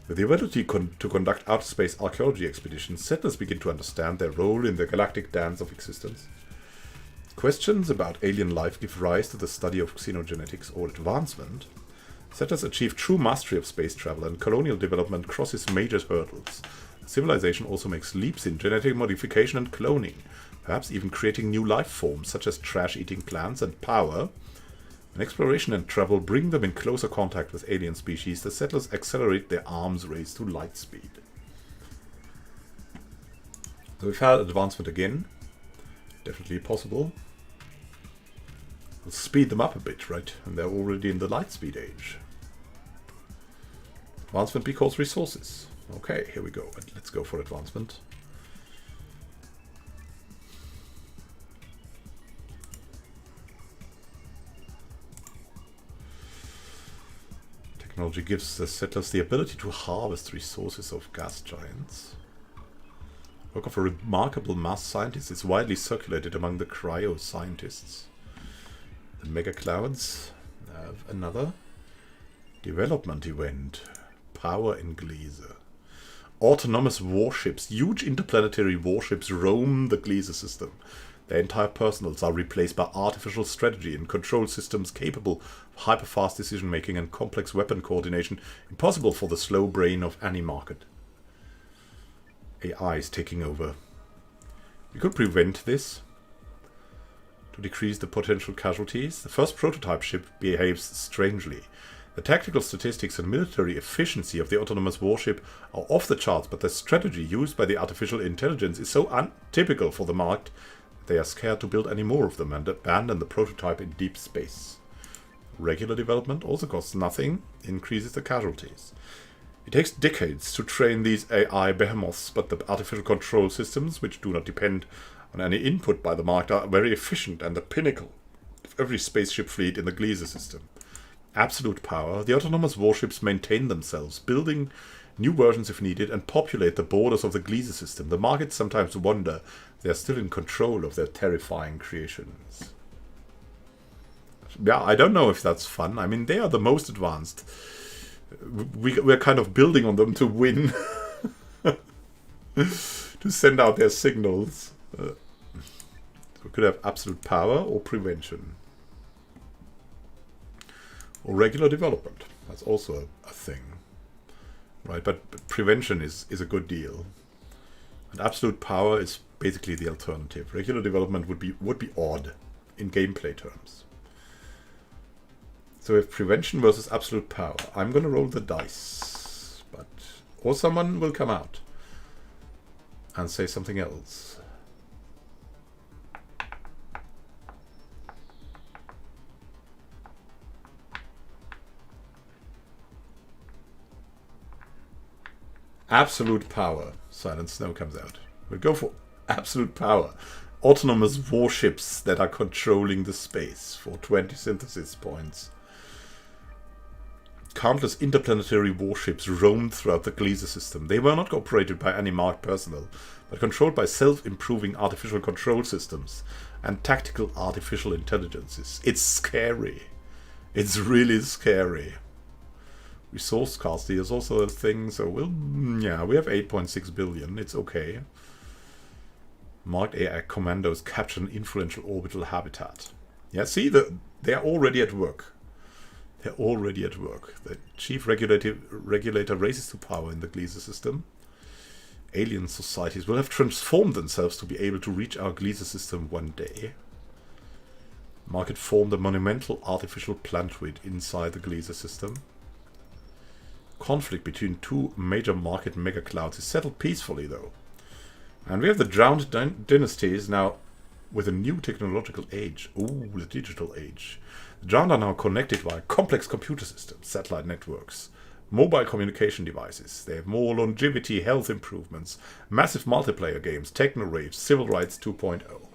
with the ability to conduct outer space archaeology expeditions, settlers begin to understand their role in the galactic dance of existence. Questions about alien life give rise to the study of xenogenetics or advancement. Settlers achieve true mastery of space travel, and colonial development crosses major hurdles. Civilization also makes leaps in genetic modification and cloning, perhaps even creating new life forms such as trash-eating plants and power. When exploration and travel bring them in closer contact with alien species, the settlers accelerate their arms race to light speed. So we've had advancement again. Definitely possible. We'll speed them up a bit, right? And they're already in the light speed age. Advancement because resources. Okay, here we go. Let's go for advancement. Technology gives the settlers the ability to harvest resources of gas giants. Work of a remarkable mass scientist is widely circulated among the cryo-scientists. The mega clouds have another development event. Power in Gliese. Autonomous warships, huge interplanetary warships roam the Gliese system. Their entire personals are replaced by artificial strategy and control systems capable of hyper-fast decision-making and complex weapon coordination, impossible for the slow brain of any market. AI is taking over. We could prevent this to decrease the potential casualties. The first prototype ship behaves strangely. The tactical statistics and military efficiency of the autonomous warship are off the charts, but the strategy used by the artificial intelligence is so untypical for the market that they are scared to build any more of them and abandon the prototype in deep space. Regular development also costs nothing, increases the casualties. It takes decades to train these AI behemoths, but the artificial control systems, which do not depend on any input by the market, are very efficient and the pinnacle of every spaceship fleet in the Gliese system. Absolute power, the autonomous warships maintain themselves, building new versions if needed, and populate the borders of the Gliese system. The markets sometimes wonder if they are still in control of their terrifying creations. Yeah, I don't know if that's fun. I mean, they are the most advanced. We're kind of building on them to win. To send out their signals. So we could have absolute power or prevention. Or regular development. That's also a thing. Right, but prevention is a good deal. And absolute power is basically the alternative. Regular development would be odd in gameplay terms. So we have prevention versus absolute power. I'm gonna roll the dice. Or someone will come out and say something else. Absolute power. Silent Snow comes out. We'll go for absolute power. Autonomous warships that are controlling the space for 20 synthesis points. Countless interplanetary warships roamed throughout the Gliese system. They were not operated by any marked personnel, but controlled by self-improving artificial control systems and tactical artificial intelligences. It's scary. It's really scary. Resource scarcity is also a thing, so we have 8.6 billion. It's okay. Marked AI commandos capture an influential orbital habitat. Yeah, see, they're already at work. They're already at work. The chief regulator raises to power in the Gliese system. Alien societies will have transformed themselves to be able to reach our Gliese system one day. Market formed a monumental artificial planetoid inside the Gliese system. Conflict between two major market megaclouds is settled peacefully, though. And we have the drowned dynasties now with a new technological age. Ooh, the digital age. The drowned are now connected via complex computer systems, satellite networks, mobile communication devices. They have more longevity, health improvements, massive multiplayer games, techno raves, civil rights 2.0.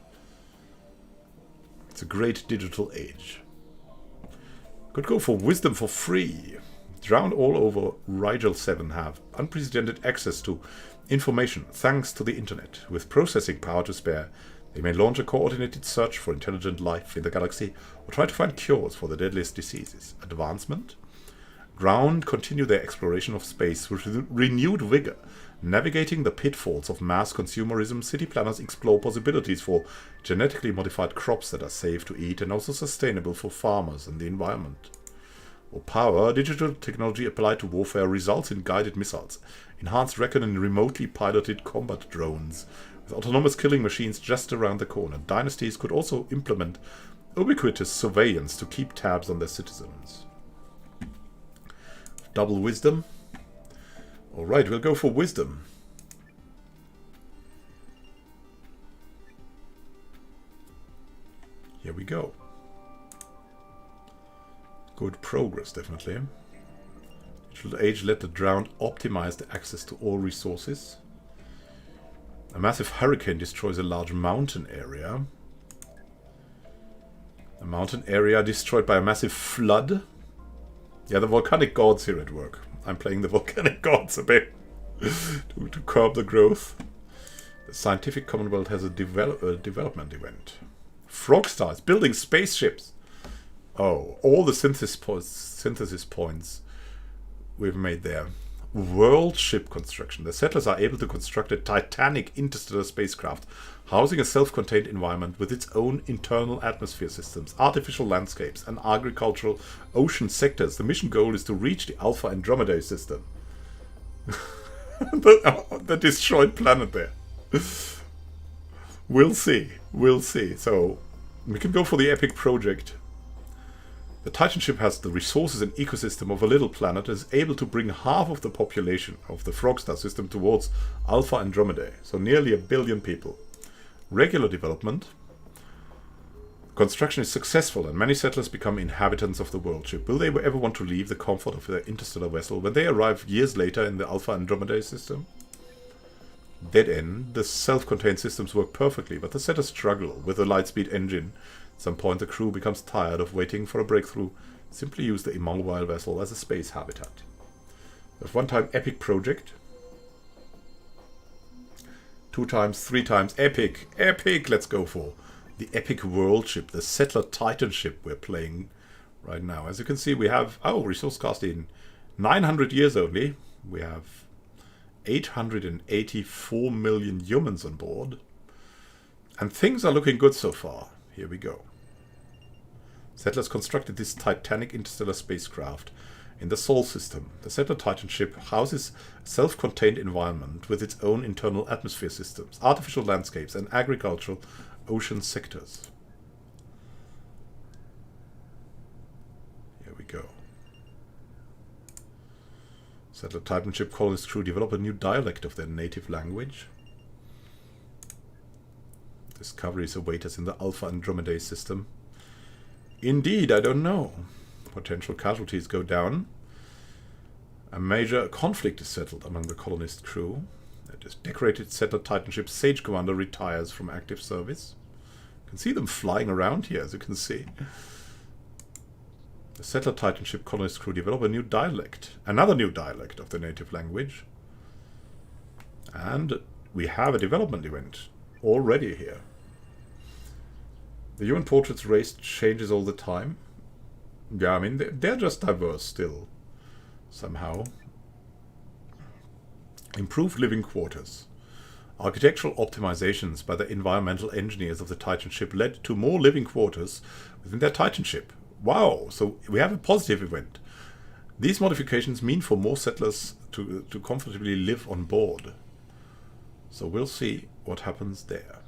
It's a great digital age. Could go for wisdom for free. Drowned all over Rigel 7 have unprecedented access to information thanks to the internet. With processing power to spare, they may launch a coordinated search for intelligent life in the galaxy or try to find cures for the deadliest diseases. Advancement? Ground continue their exploration of space with renewed vigor. Navigating the pitfalls of mass consumerism, city planners explore possibilities for genetically modified crops that are safe to eat and also sustainable for farmers and the environment. Or power, digital technology applied to warfare results in guided missiles, enhanced recon and remotely piloted combat drones. With autonomous killing machines just around the corner, dynasties could also implement ubiquitous surveillance to keep tabs on their citizens. Double wisdom. Alright, we'll go for wisdom. Here we go. Good progress, definitely. Digital Age let the drowned optimize the access to all resources. A massive hurricane destroys a large mountain area. A mountain area destroyed by a massive flood. Yeah, the volcanic gods here at work. I'm playing the volcanic gods a bit to curb the growth. The Scientific Commonwealth has a development event. Frogstar is building spaceships. Oh, all the synthesis points we've made there. World ship construction. The settlers are able to construct a titanic interstellar spacecraft, housing a self-contained environment with its own internal atmosphere systems, artificial landscapes, and agricultural ocean sectors. The mission goal is to reach the Alpha Andromedae system. the destroyed planet there. We'll see. We'll see. So, we can go for the epic project. The Titan ship has the resources and ecosystem of a little planet and is able to bring half of the population of the Frogstar system towards Alpha Andromedae, so nearly 1 billion people. Regular development. Construction is successful and many settlers become inhabitants of the world ship. Will they ever want to leave the comfort of their interstellar vessel when they arrive years later in the Alpha Andromedae system? Dead end. The self-contained systems work perfectly, but the settlers struggle with the lightspeed engine. At some point the crew becomes tired of waiting for a breakthrough. Simply use the immobile vessel as a space habitat. There's 1 time epic project. 2 times, 3 times epic. Epic! Let's go for the epic world ship, the settler Titan ship we're playing right now. As you can see, we have, resource scarcity in 900 years only. We have 884 million humans on board. And things are looking good so far. Here we go. Settlers constructed this titanic interstellar spacecraft in the Sol system. The settler Titan ship houses a self-contained environment with its own internal atmosphere systems, artificial landscapes, and agricultural ocean sectors. Here we go. Settler Titan ship colonist crew develop a new dialect of their native language. Discoveries await us in the Alpha Andromedae system. Indeed, I don't know. Potential casualties go down. A major conflict is settled among the colonist crew. This decorated settler Titan ship Sage Commander retires from active service. You can see them flying around here, as you can see. The settler Titan ship colonist crew develop a new dialect, another new dialect of the native language. And we have a development event already here. The human portraits race changes all the time. Yeah, I mean, they're just diverse still, somehow. Improved living quarters. Architectural optimizations by the environmental engineers of the Titan ship led to more living quarters within their Titan ship. Wow, so we have a positive event. These modifications mean for more settlers to comfortably live on board. So we'll see what happens there.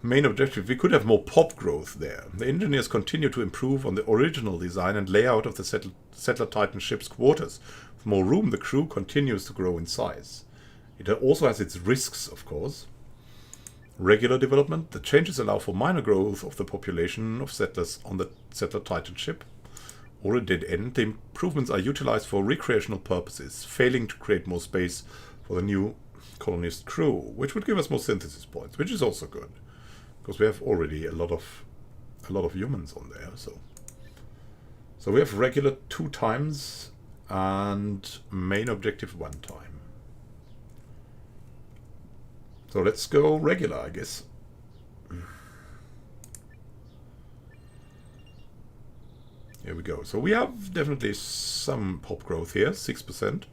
Main objective, we could have more pop growth there. The engineers continue to improve on the original design and layout of the settler Titan ship's quarters. With more room, the crew continues to grow in size. It also has its risks, of course. Regular development, the changes allow for minor growth of the population of settlers on the settler Titan ship. Or a dead end, the improvements are utilized for recreational purposes, failing to create more space for the new colonist crew, which would give us more synthesis points, which is also good. Because we have already a lot of humans on there, so we have regular 2 times and main objective 1 time. So let's go regular, I guess. Here we go. So we have definitely some pop growth here, 6%.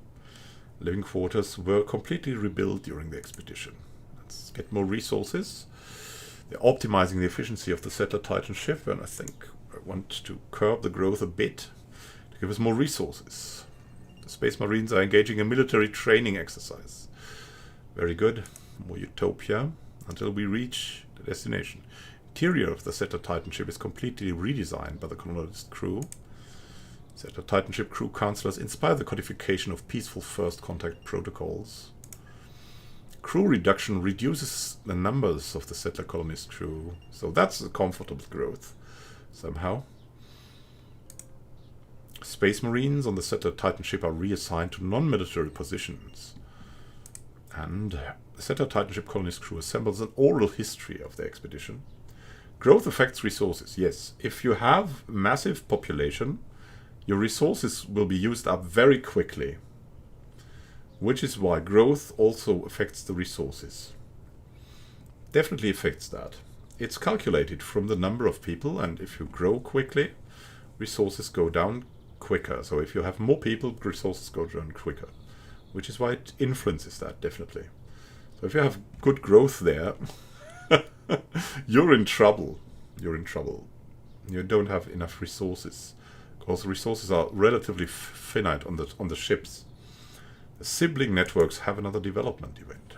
Living quarters were completely rebuilt during the expedition. Let's get more resources. They're optimizing the efficiency of the settler Titan ship, and I think I want to curb the growth a bit to give us more resources. The Space Marines are engaging in military training exercise. Very good. More utopia until we reach the destination. Interior of the settler Titan ship is completely redesigned by the colonist crew. Settler Titan ship crew counselors inspire the codification of peaceful first contact protocols. Crew reduction reduces the numbers of the settler colonist crew, so that's a comfortable growth somehow. Space Marines on the settler Titan ship are reassigned to non-military positions. And the settler Titan ship colonist crew assembles an oral history of the expedition. Growth affects resources. Yes, if you have massive population, your resources will be used up very quickly. Which is why growth also affects the resources. Definitely affects that. It's calculated from the number of people, and if you grow quickly, resources go down quicker. So if you have more people, resources go down quicker. Which is why it influences that, definitely. So if you have good growth there, you're in trouble. You're in trouble. You don't have enough resources. Because resources are relatively finite on the ships. The sibling networks have another development event.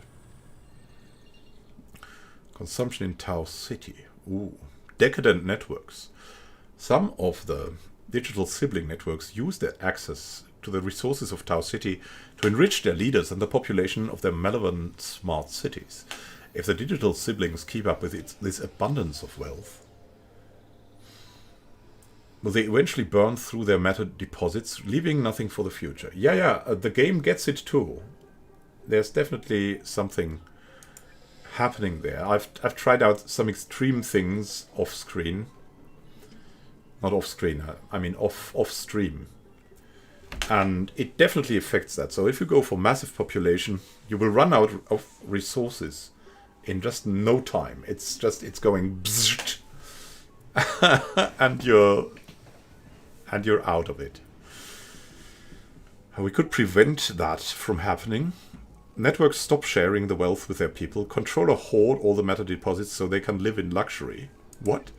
Consumption in Tau City. Ooh, decadent networks. Some of the digital sibling networks use their access to the resources of Tau City to enrich their leaders and the population of their malevolent smart cities. If the digital siblings keep up with this abundance of wealth, will they eventually burn through their matter deposits, leaving nothing for the future? Yeah, the game gets it too. There's definitely something happening there. I've tried out some extreme things off screen. Not off screen, I mean off stream. And it definitely affects that. So if you go for massive population, you will run out of resources in just no time. It's going bzzzt, and you're out of it. We could prevent that from happening. Networks stop sharing the wealth with their people. Controller hoard all the matter deposits so they can live in luxury. What?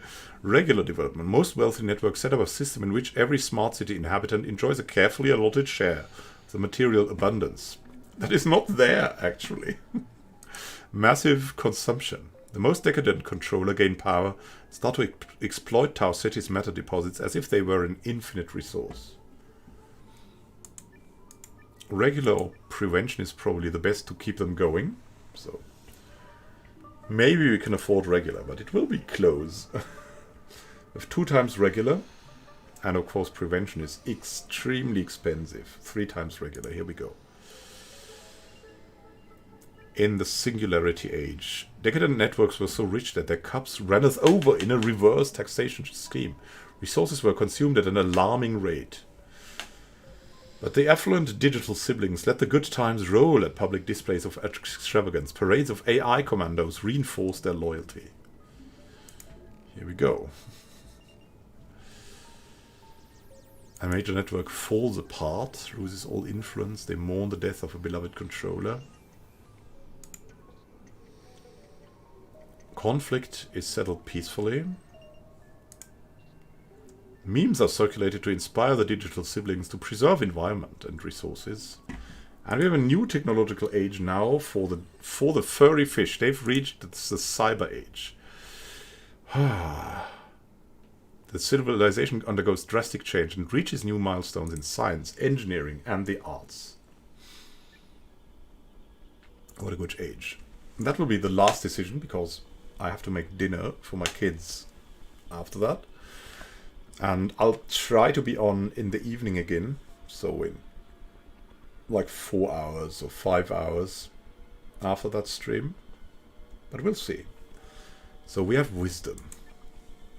Regular development. Most wealthy networks set up a system in which every smart city inhabitant enjoys a carefully allotted share of the material abundance. That is not there, actually. Massive consumption. The most decadent controller gain power, start to exploit Tau City's matter deposits as if they were an infinite resource. Regular or prevention is probably the best to keep them going. So maybe we can afford regular, but it will be close. With 2 times regular, And of course prevention is extremely expensive. 3 times regular. Here we go. In the Singularity Age, decadent networks were so rich that their cups runneth over in a reverse taxation scheme. Resources were consumed at an alarming rate. But the affluent digital siblings let the good times roll at public displays of extravagance. Parades of AI commandos reinforced their loyalty. Here we go. A major network falls apart, loses all influence. They mourn the death of a beloved controller. Conflict is settled peacefully. Memes are circulated to inspire the digital siblings to preserve environment and resources. And we have a new technological age now for the furry fish. They've reached the Cyber Age. The civilization undergoes drastic change and reaches new milestones in science, engineering, and the arts. What a good age. And that will be the last decision, because I have to make dinner for my kids after that. And I'll try to be on in the evening again. So in like 4 hours or 5 hours after that stream. But we'll see. So we have wisdom.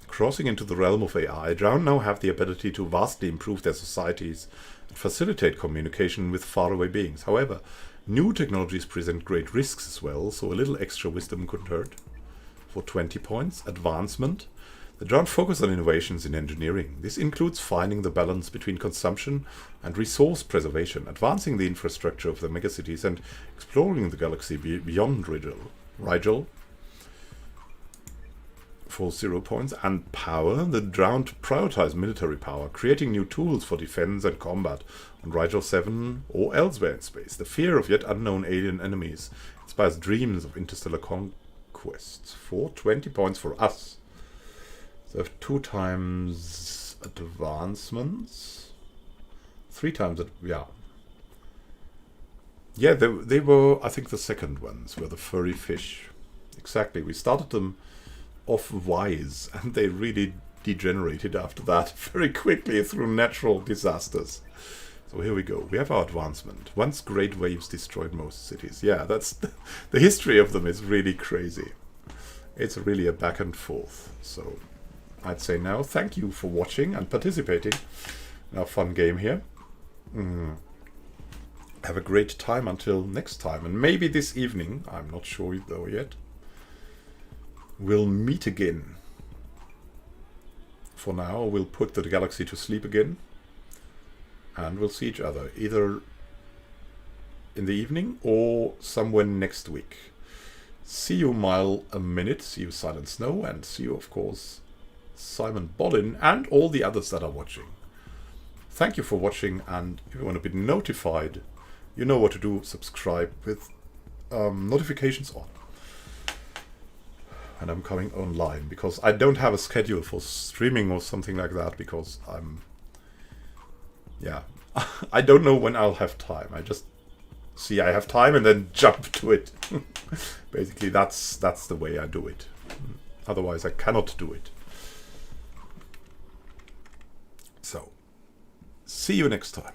Crossing into the realm of AI, Drowned now have the ability to vastly improve their societies and facilitate communication with faraway beings. However, new technologies present great risks as well, so a little extra wisdom couldn't hurt. For 20 points, advancement. The Drowned focus on innovations in engineering. This includes finding the balance between consumption and resource preservation, advancing the infrastructure of the megacities, and exploring the galaxy beyond Rigel. For 0 points. And power. The Drowned prioritize military power, creating new tools for defense and combat on Rigel 7 or elsewhere in space. The fear of yet unknown alien enemies inspires dreams of interstellar conquests. For 20 points for us. So I have 2 times advancements. 3 times, yeah. Yeah, they were, I think the second ones were the furry fish. Exactly, we started them off wise, and they really degenerated after that very quickly through natural disasters. So here we go, we have our advancement. Once great waves destroyed most cities. Yeah, that's the history of them is really crazy. It's really a back and forth, so I'd say now, thank you for watching and participating in our fun game here. Have a great time until next time. And maybe this evening, I'm not sure though yet, we'll meet again. For now, we'll put the galaxy to sleep again. And we'll see each other either in the evening or somewhere next week. See you Mile a Minute, see you Silent Snow, and see you, of course, Simon Bollin, and all the others that are watching. Thank you for watching, and if you want to be notified, you know what to do. Subscribe with notifications on. And I'm coming online, because I don't have a schedule for streaming or something like that, because yeah, I don't know when I'll have time. I just see I have time and then jump to it. Basically, that's the way I do it. Otherwise, I cannot do it. So, see you next time.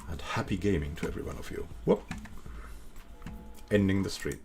And happy gaming to every one of you. Whoop. Ending the stream.